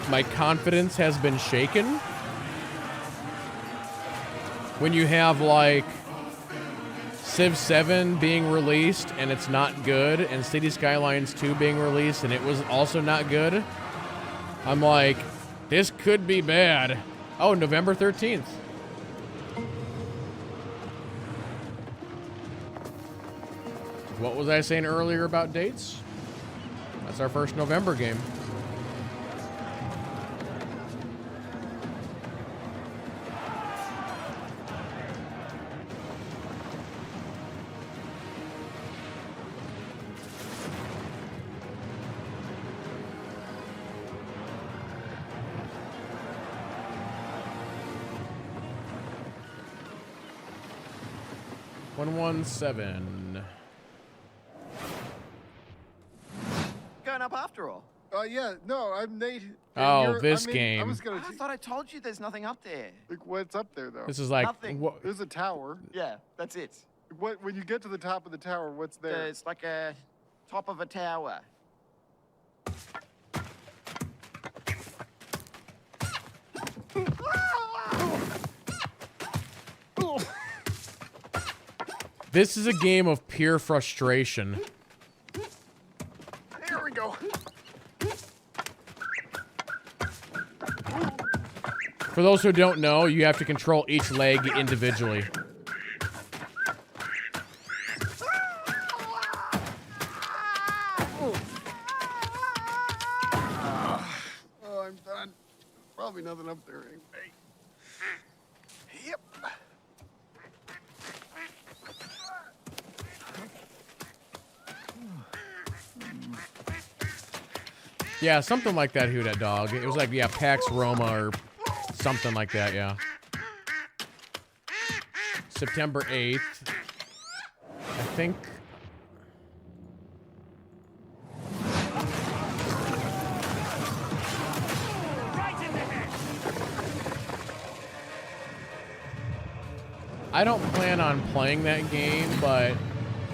my confidence has been shaken. When you have like Civ 7 being released and it's not good, and City Skylines 2 being released and it was also not good, I'm like, this could be bad. Oh, November 13th. What was I saying earlier about dates? That's our first November game. $117. Going up after all. Yeah, no, I'm Nate. Oh, this game. I thought I told you there's nothing up there. Like, what's up there, though? This is like... Nothing. There's a tower. Yeah, that's it. When you get to the top of the tower, what's there? It's like a top of a tower. This is a game of pure frustration. There we go. For those who don't know, you have to control each leg individually. Oh, I'm done. Probably nothing up there anyway. Yep. Yeah, something like that, Who Dat Dog. It was like, yeah, Pax Roma or something like that, yeah. September 8th. I think. I don't plan on playing that game, but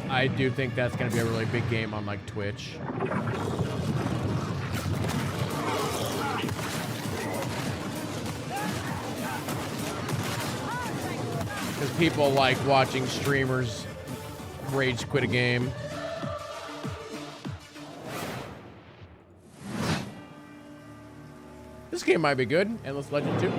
I do think that's going to be a really big game on like Twitch. Because people like watching streamers rage quit a game. This game might be good. Endless Legend 2.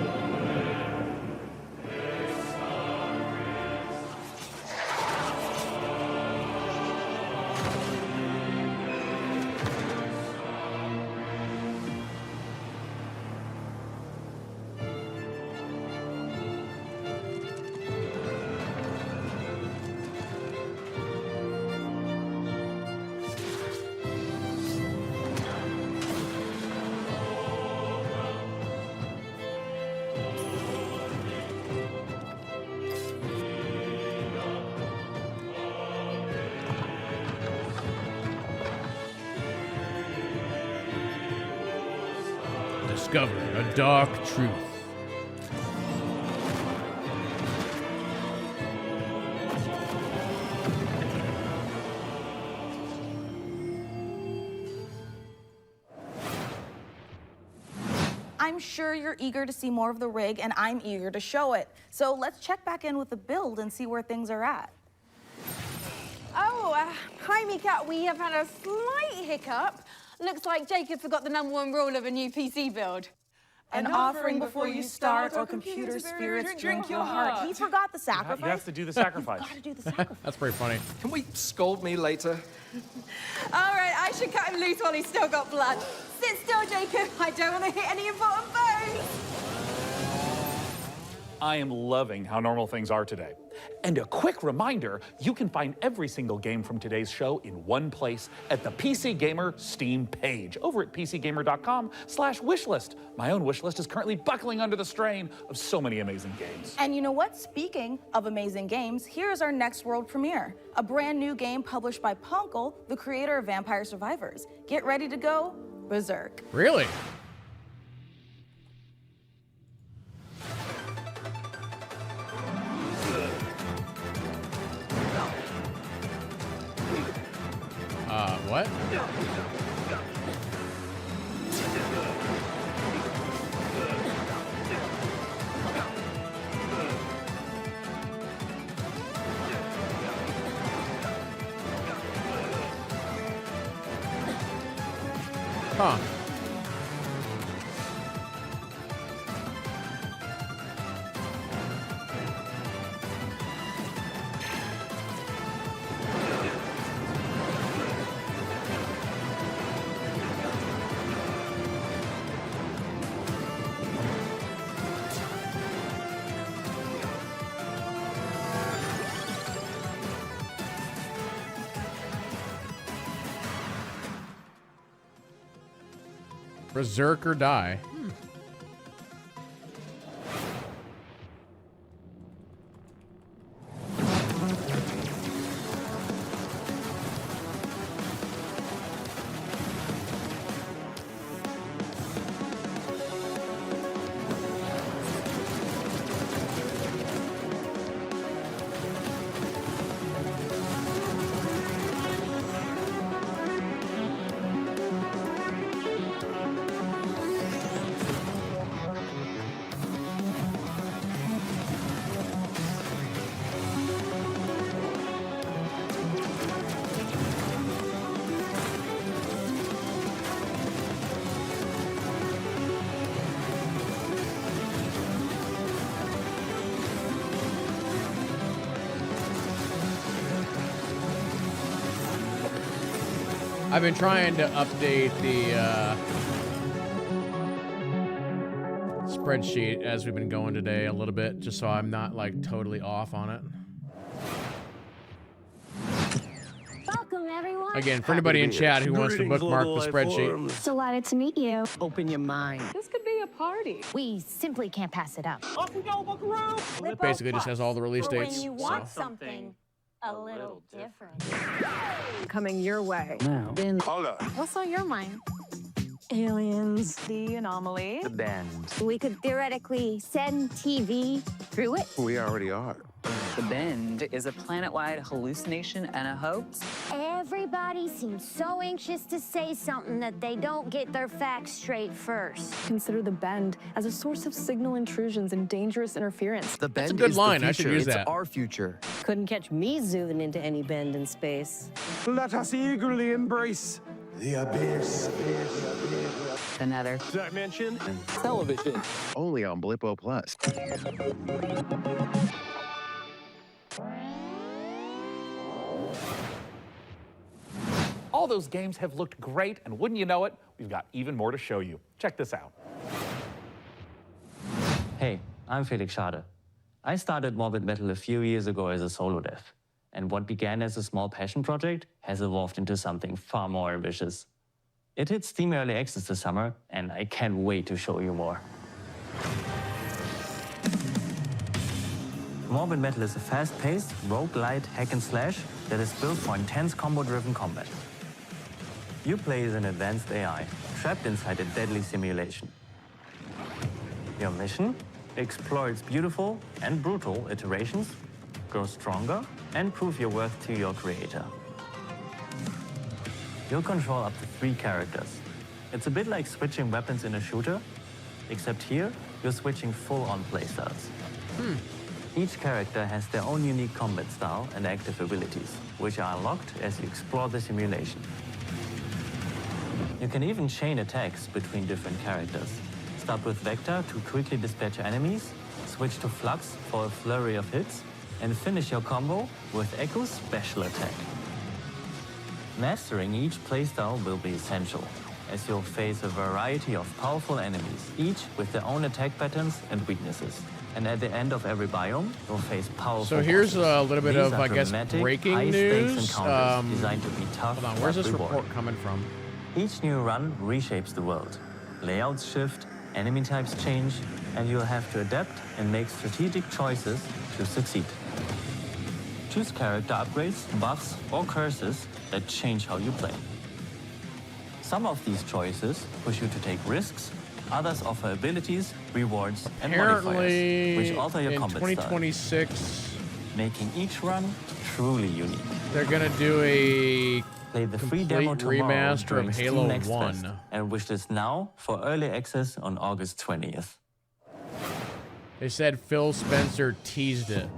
Discover a dark truth. I'm sure you're eager to see more of the rig, and I'm eager to show it. So let's check back in with the build and see where things are at. Oh, hi, Mika. We have had a slight hiccup. Looks like Jacob forgot the #1 rule of a new PC build. An offering before you start, or computer spirits drink your heart. He forgot the sacrifice. You have to do the sacrifice. Got to do the sacrifice. That's pretty funny. Can we scold me later? All right, I should cut him loose while he's still got blood. Sit still, Jacob. I don't want to hit any important bones. I am loving how normal things are today. And a quick reminder, you can find every single game from today's show in one place at the PC Gamer Steam page over at pcgamer.com/wishlist. My own wishlist is currently buckling under the strain of so many amazing games. And you know what? Speaking of amazing games, here's our next world premiere. A brand new game published by Punkle, the creator of Vampire Survivors. Get ready to go berserk. Really? What? Huh. Berserk or die. I've been trying to update the spreadsheet as we've been going today a little bit, just so I'm not like totally off on it. Welcome, everyone. Again, for anybody in chat who wants to bookmark the spreadsheet. Delighted to meet you. Open your mind. This could be a party. We simply can't pass it up. Off we go, Buckaroo! It basically just has all the release For dates. when you want so. something a little different. Coming your way. Now. Hold up. What's on your mind? Aliens. The anomaly. The Bend. We could theoretically send TV through it. We already are. The Bend is a planet-wide hallucination and a hoax. Everybody seems so anxious to say something that they don't get their facts straight first. Consider the Bend as a source of signal intrusions and dangerous interference. The Bend That's a good is line. the I should future. use It's that. our future. Couldn't catch me zooming into any bend in space. Let us eagerly embrace the abyss. Another dimension television. Only on Blippo Plus. All those games have looked great, and wouldn't you know it, we've got even more to show you. Check this out. Hey, I'm Felix Schade. I started Morbid Metal a few years ago as a solo dev, and what began as a small passion project has evolved into something far more ambitious. It hit Steam Early Access this summer, and I can't wait to show you more. Morbid Metal is a fast-paced, roguelite hack and slash that is built for intense combo-driven combat. You play as an advanced AI, trapped inside a deadly simulation. Your mission? Explore its beautiful and brutal iterations, grow stronger, and prove your worth to your creator. You'll control up to 3 characters. It's a bit like switching weapons in a shooter, except here, you're switching full-on playstyles. Each character has their own unique combat style and active abilities, which are unlocked as you explore the simulation. You can even chain attacks between different characters. Start with Vector to quickly dispatch enemies, switch to Flux for a flurry of hits, and finish your combo with Echo's special attack. Mastering each playstyle will be essential, as you'll face a variety of powerful enemies, each with their own attack patterns and weaknesses. And at the end of every biome, you'll face powerful So here's bosses. a little bit These of, are I guess, dramatic, breaking high-stakes news. encounters designed to be tough. Hold on, where's but this rewarding. report coming from? Each new run reshapes the world. Layouts shift, enemy types change, and you'll have to adapt and make strategic choices to succeed. Choose character upgrades, buffs, or curses that change how you play. Some of these choices push you to take risks, others offer abilities, rewards, and modifiers, Apparently, which alter your in combat 2026, style, making each run truly unique. they're gonna do a Play the free complete demo tomorrow remaster during of Steam Halo Next 1. Fest, and wish this now for early access on August 20th. They said Phil Spencer teased it.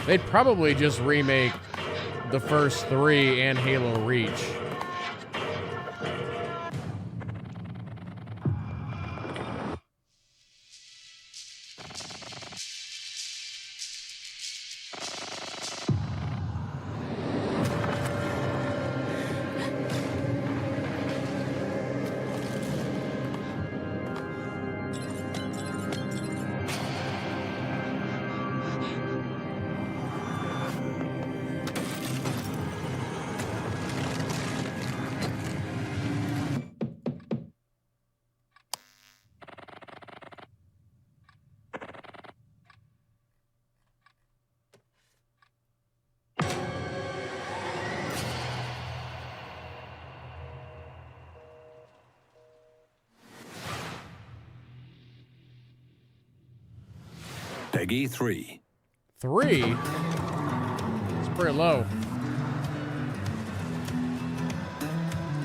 They'd probably just remake the first 3 and Halo Reach. Peggy 3. 3? It's pretty low.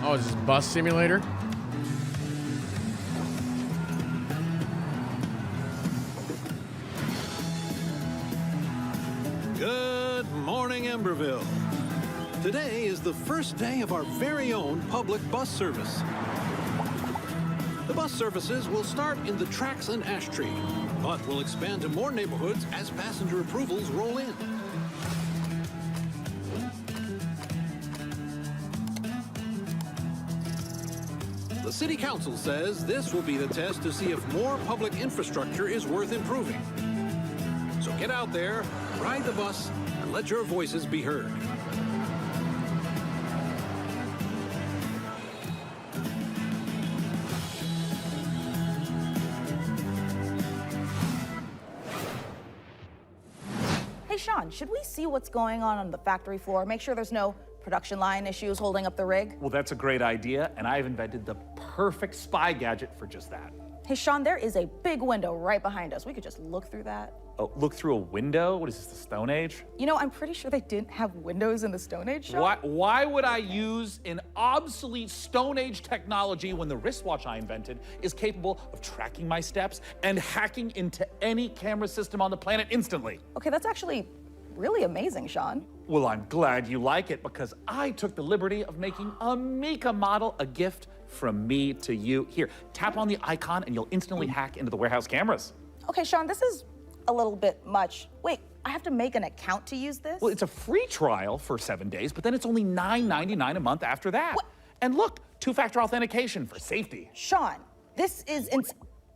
Oh, is this bus simulator? Good morning, Emberville. Today is the first day of our very own public bus service. The bus services will start in the tracks and ash tree, but will expand to more neighborhoods as passenger approvals roll in. The City Council says this will be the test to see if more public infrastructure is worth improving. So get out there, ride the bus, and let your voices be heard. Hey, Sean, should we see what's going on the factory floor? Make sure there's no production line issues holding up the rig? Well, that's a great idea, and I've invented the perfect spy gadget for just that. Hey, Sean, there is a big window right behind us. We could just look through that. Oh, look through a window? What is this, the Stone Age? You know, I'm pretty sure they didn't have windows in the Stone Age, Sean. Why would I use an obsolete Stone Age technology when the wristwatch I invented is capable of tracking my steps and hacking into any camera system on the planet instantly? Okay, that's actually really amazing, Sean. Well, I'm glad you like it because I took the liberty of making a Mika model a gift from me to you. Here, tap on the icon and you'll instantly hack into the warehouse cameras. Okay, Sean, this is a little bit much. Wait, I have to make an account to use this? Well, it's a free trial for 7 days, but then it's only $9.99 a month after that. What? And look, 2-factor authentication for safety. Sean, this is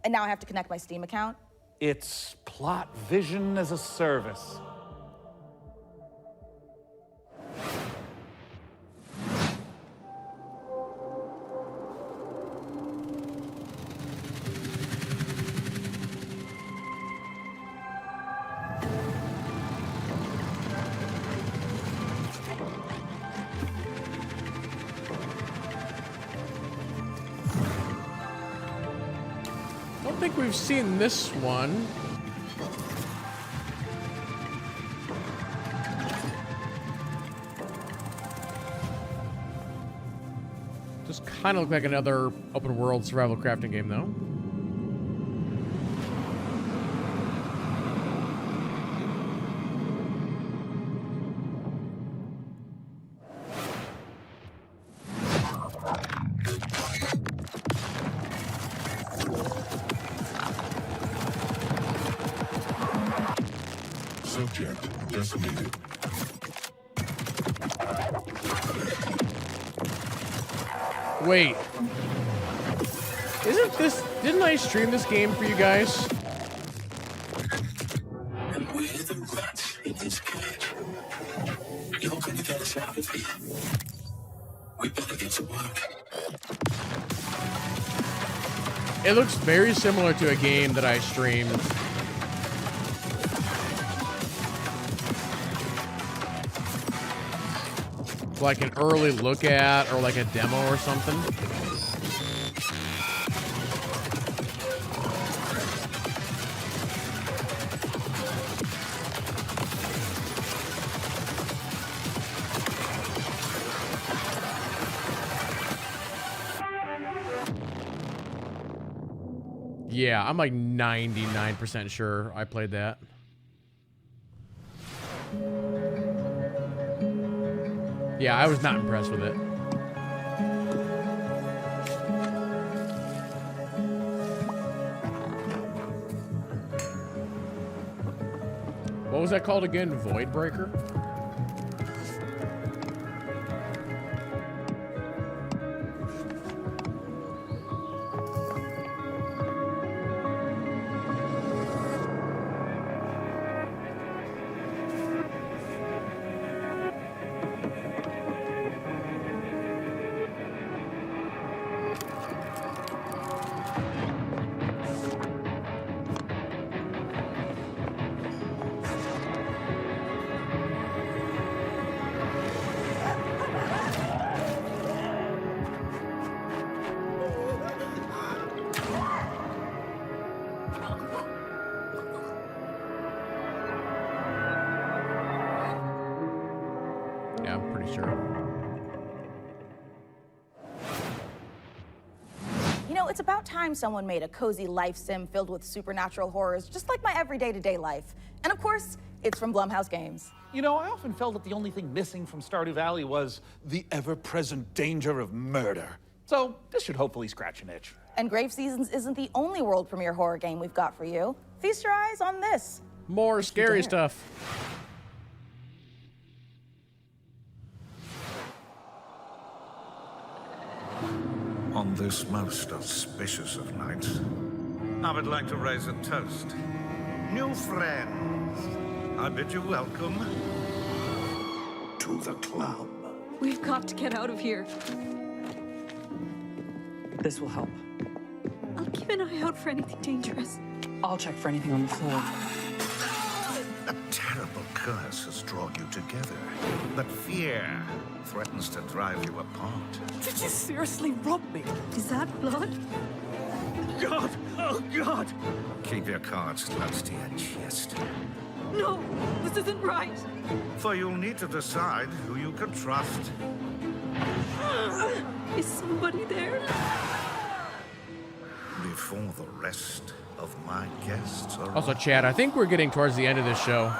and now I have to connect my Steam account? It's Plot Vision as a service. I don't think we've seen this one. Kind of look like another open world survival crafting game, though. Subject decimated. Wait. Isn't this... Didn't I stream this game for you guys? And we're the rats in this cage. You're going to get us out of here. We better get to work. It looks very similar to a game that I streamed. Like an early look at, or like a demo or something. Yeah, I'm like 99% sure I played that. Yeah, I was not impressed with it. What was that called again? Voidbreaker? Yeah, I'm pretty sure. You know, it's about time someone made a cozy life sim filled with supernatural horrors, just like my everyday to-day life. And of course, it's from Blumhouse Games. You know, I often felt that the only thing missing from Stardew Valley was the ever-present danger of murder. So this should hopefully scratch an itch. And Grave Seasons isn't the only world premiere horror game we've got for you. Feast your eyes on this. More scary stuff. On this most auspicious of nights, I would like to raise a toast. New friends, I bid you welcome to the club. We've got to get out of here. This will help. I'll keep an eye out for anything dangerous. I'll check for anything on the floor. A terrible curse has drawn you together, but fear threatens to drive you apart. Did you seriously rob me? Is that blood? God! Oh, God! Keep your cards close to your chest. No, this isn't right. For you'll need to decide who you can trust. Is somebody there? Before the rest of my guests arrive. Also, Chad, I think we're getting towards the end of this show.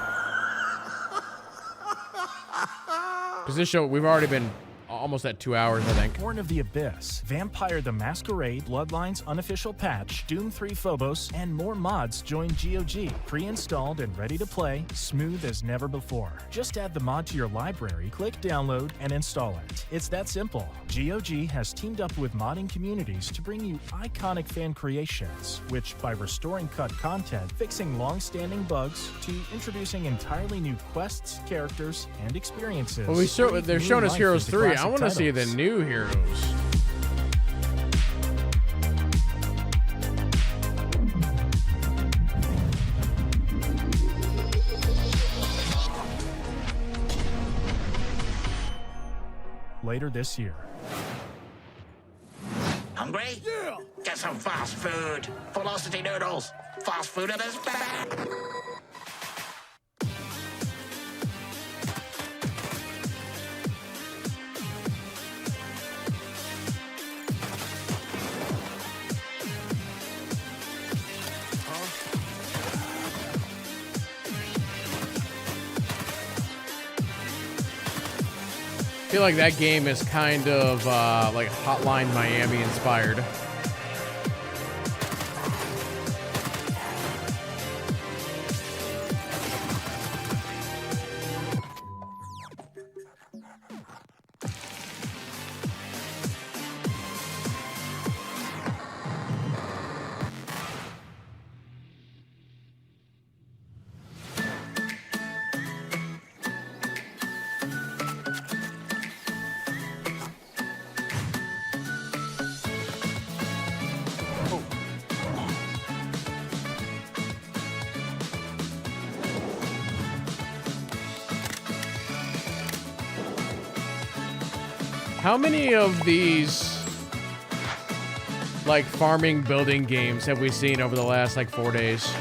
Because this show, we've already been almost at 2 hours, I think. Born of the Abyss, Vampire the Masquerade, Bloodlines Unofficial Patch, Doom 3 Phobos, and more mods join GOG. Pre-installed and ready to play, smooth as never before. Just add the mod to your library, click download, and install it. It's that simple. GOG has teamed up with modding communities to bring you iconic fan creations, which by restoring cut content, fixing long-standing bugs, to introducing entirely new quests, characters, and experiences. Well, they're showing us Heroes 3. I want to see the titles. new Heroes. Later this year. Hungry? Yeah! Get some fast food. Velocity noodles. Fast food at its best. feel like that game is kind of like Hotline Miami inspired. How many of these like farming building games have we seen over the last like 4 days?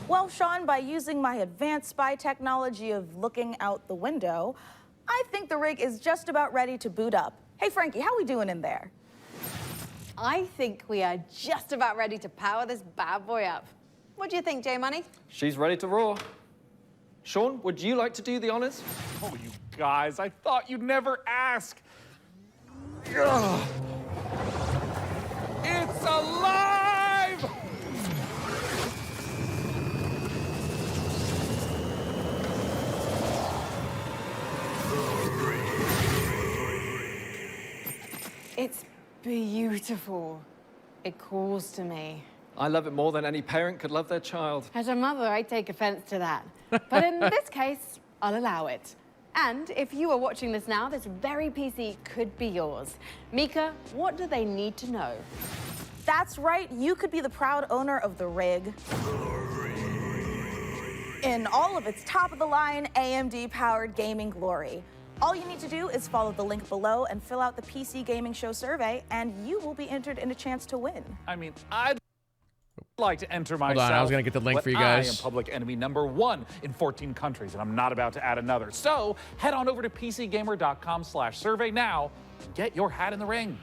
Well, Sean, by using my advanced spy technology of looking out the window, I think the rig is just about ready to boot up. Hey, Frankie, how we doing in there? I think we are just about ready to power this bad boy up. What do you think, J-Money? She's ready to roar. Sean, would you like to do the honors? Oh, you guys, I thought you'd never ask. Ugh. It's alive! It's beautiful. It calls to me. I love it more than any parent could love their child. As a mother, I take offense to that. But in this case, I'll allow it. And if you are watching this now, this very PC could be yours. Mika, what do they need to know? That's right, you could be the proud owner of the rig. In all of its top-of-the-line AMD-powered gaming glory. All you need to do is follow the link below and fill out the PC Gaming Show survey, and you will be entered in a chance to win. I mean, I'd like to enter myself. Hold on, I was gonna get the link but for you guys. I am public enemy #1 in 14 countries, and I'm not about to add another. So head on over to PCGamer.com/survey now. Get your hat in the ring.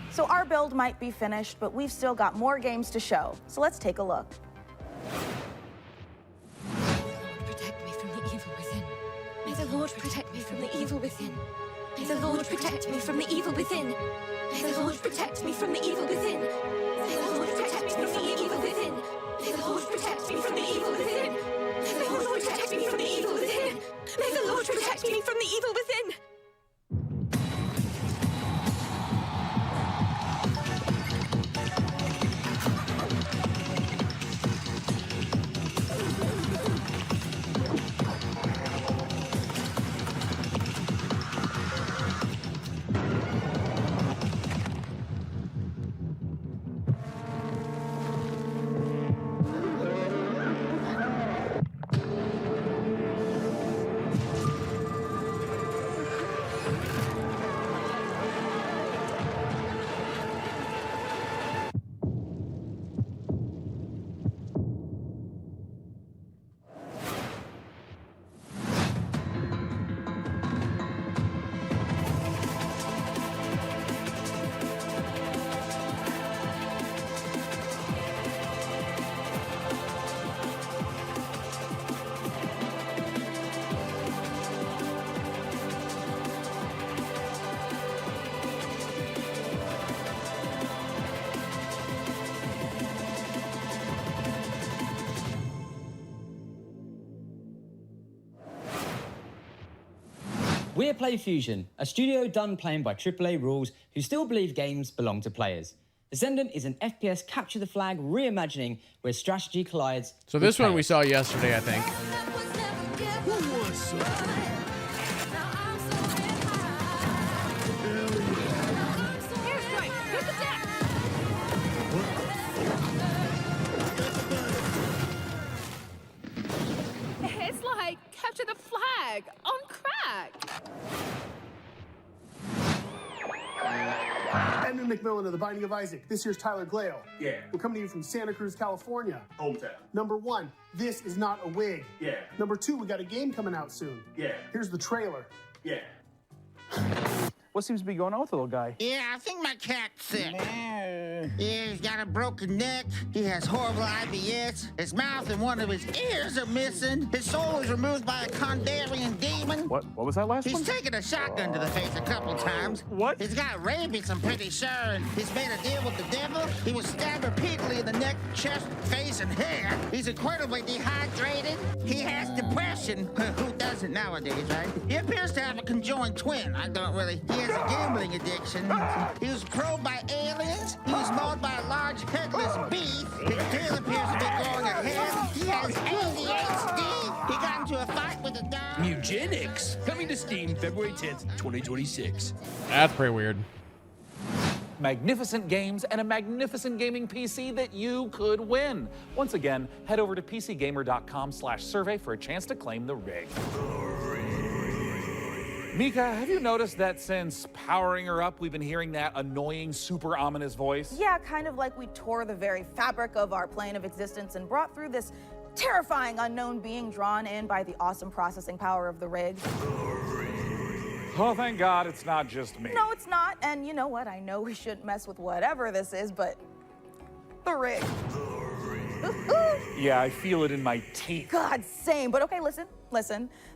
So our build might be finished, but we've still got more games to show. So let's take a look. Protect me from the evil within. May the Lord protect me from the evil within. May the Lord protect me from the evil within. May the Lord protect me from the evil within. May the Lord protect me from the evil within. May the Lord protect me from the evil within. May the Lord protect me from the evil within. May the Lord protect me from the evil within. We're PlayFusion, a studio done playing by AAA rules who still believe games belong to players. Ascendant is an FPS capture the flag reimagining where strategy collides. So this one we saw yesterday, I think. It's like capture the flag. Brandon McMillan of The Binding of Isaac. This here's Tyler Glale. Yeah. We're coming to you from Santa Cruz, California. Hometown. Number 1, this is not a wig. Yeah. Number 2, we got a game coming out soon. Yeah. Here's the trailer. Yeah. What seems to be going on with the little guy? Yeah, I think my cat's sick. Yeah, he's got a broken neck. He has horrible IBS. His mouth and one of his ears are missing. His soul was removed by a Kandarian demon. What was that last one? He's taken a shotgun to the face a couple times. What? He's got rabies, I'm pretty sure, and he's made a deal with the devil. He was stabbed repeatedly in the neck, chest, face, and hair. He's incredibly dehydrated. He has depression. Who doesn't nowadays, right? He appears to have a conjoined twin. He has a gambling addiction. He was probed by aliens. He was mauled by a large headless beast. His tail appears to be growing ahead. He has ADHD. He got into a fight with a dog. Eugenics, coming to Steam February 10th, 2026. That's pretty weird. Magnificent games and a magnificent gaming PC that you could win. Once again, head over to PCGamer.com/survey for a chance to claim the rig. Mika, have you noticed that since powering her up, we've been hearing that annoying, super ominous voice? Yeah, kind of like we tore the very fabric of our plane of existence and brought through this terrifying unknown being drawn in by the awesome processing power of the rig. Oh, thank God it's not just me. No, it's not. And you know what? I know we shouldn't mess with whatever this is, but the rig. Yeah, I feel it in my teeth. God, same. But okay, listen.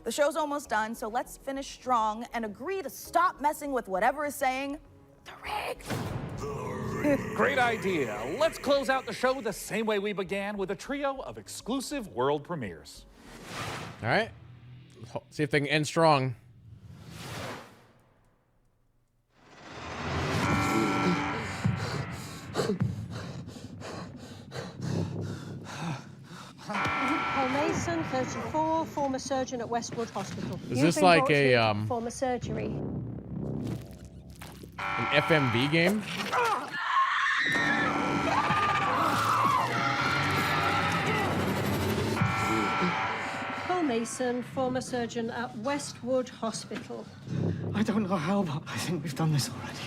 The show's almost done, so let's finish strong and agree to stop messing with whatever is saying the rig. Great idea. Let's close out the show the same way we began, with a trio of exclusive world premieres. All right. See if they can end strong. Paul Mason, 34, former surgeon at Westwood Hospital. Is this like a former surgery? An FMV game? Paul Mason, former surgeon at Westwood Hospital. I don't know how, but I think we've done this already.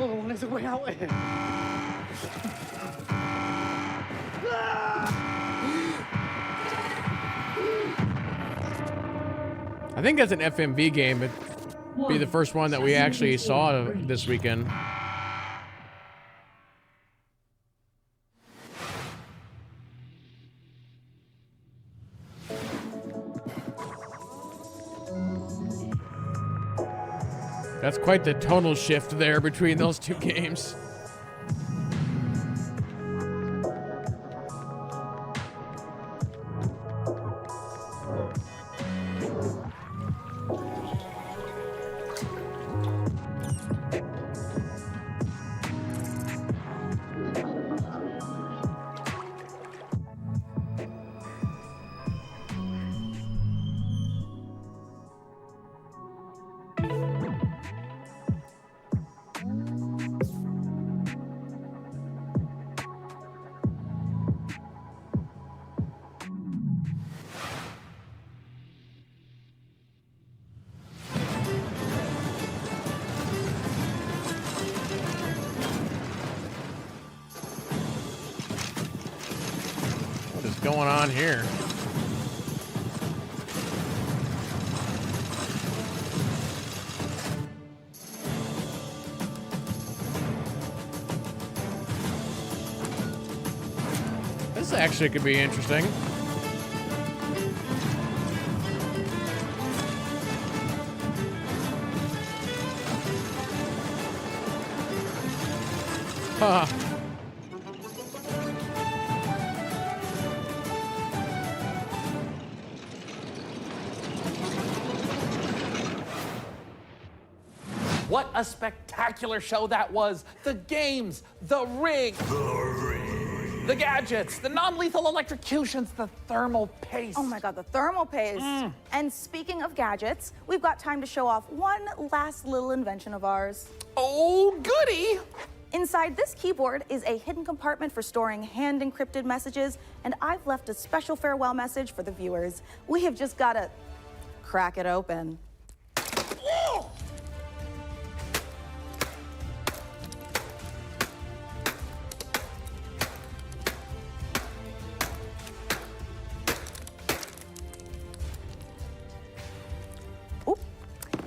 Oh, there's a way out of here. I think that's an FMV game. It'd be the first one that we actually saw this weekend. That's quite the tonal shift there between those two games. Going on here? This actually could be interesting. Huh. What a spectacular show that was. The games, the rig, the gadgets, the non-lethal electrocutions, the thermal paste. Oh my God, the thermal paste. And speaking of gadgets, we've got time to show off one last little invention of ours. Oh, goody. Inside this keyboard is a hidden compartment for storing hand-encrypted messages, and I've left a special farewell message for the viewers. We have just got to crack it open.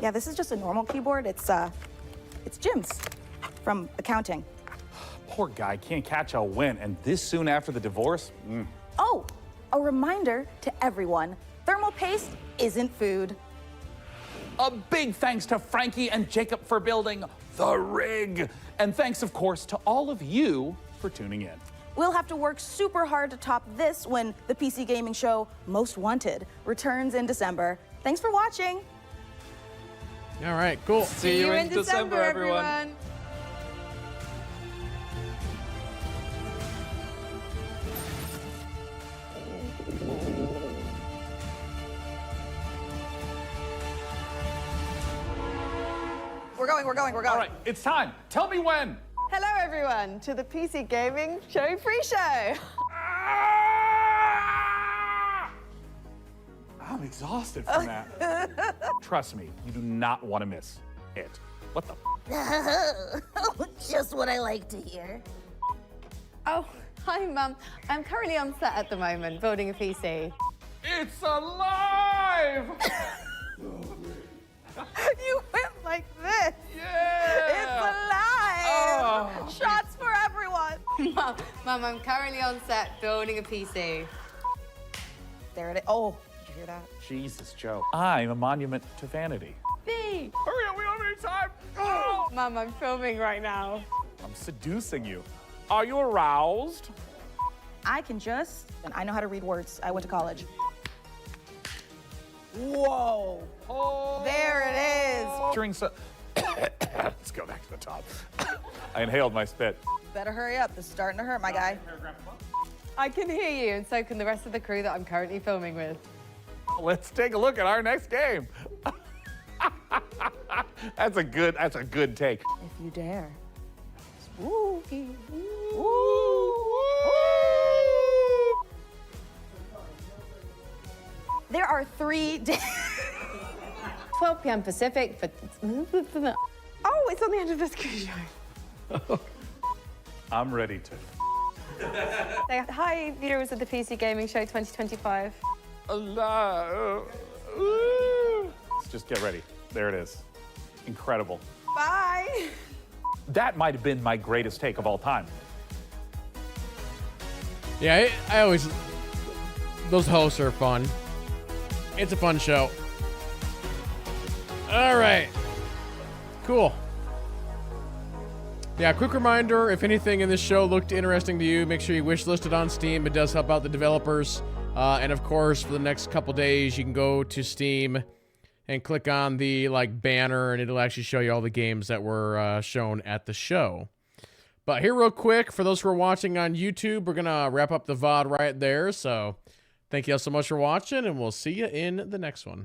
Yeah, this is just a normal keyboard. It's Jim's from accounting. Poor guy can't catch a win, and this soon after the divorce? Oh, a reminder to everyone, thermal paste isn't food. A big thanks to Frankie and Jacob for building The Rig. And thanks, of course, to all of you for tuning in. We'll have to work super hard to top this when the PC gaming show Most Wanted returns in December. Thanks for watching. All right, cool. See you in December, everyone. We're going. All right, it's time. Tell me when. Hello, everyone, to the PC Gaming Show pre-show. I'm exhausted from that. Trust me, you do not want to miss it. What the? Just what I like to hear. Oh, hi, Mum. I'm currently on set at the moment, building a PC. It's alive! You went like this. Yeah! It's alive. Oh. Shots for everyone. Mum, I'm currently on set building a PC. There it is. Oh, did you hear that? Jesus, Joe. I'm a monument to vanity. Me. Hurry up, we don't have any time. Oh. Mum, I'm filming right now. I'm seducing you. Are you aroused? I can just, and I know how to read words. I went to college. Whoa. Oh. There it is. During let's go back to the top. I inhaled my spit. Better hurry up. This is starting to hurt, my guy. I can hear you, and so can the rest of the crew that I'm currently filming with. Let's take a look at our next game. That's a good take. If you dare. Spooky. There are 3 days. 12 p.m. Pacific for... Oh, it's on the end of the screen show. I'm ready to. Say hi, viewers of the PC Gaming Show 2025. Let's just get ready. There it is. Incredible. Bye. That might have been my greatest take of all time. Yeah, I always... Those hosts are fun. It's a fun show. All right. Cool. Yeah, quick reminder, if anything in this show looked interesting to you, make sure you wishlist it on Steam. It does help out the developers. And of course, for the next couple days, you can go to Steam and click on the banner, and it'll actually show you all the games that were shown at the show. But here real quick, for those who are watching on YouTube, we're going to wrap up the VOD right there. So thank you all so much for watching, and we'll see you in the next one.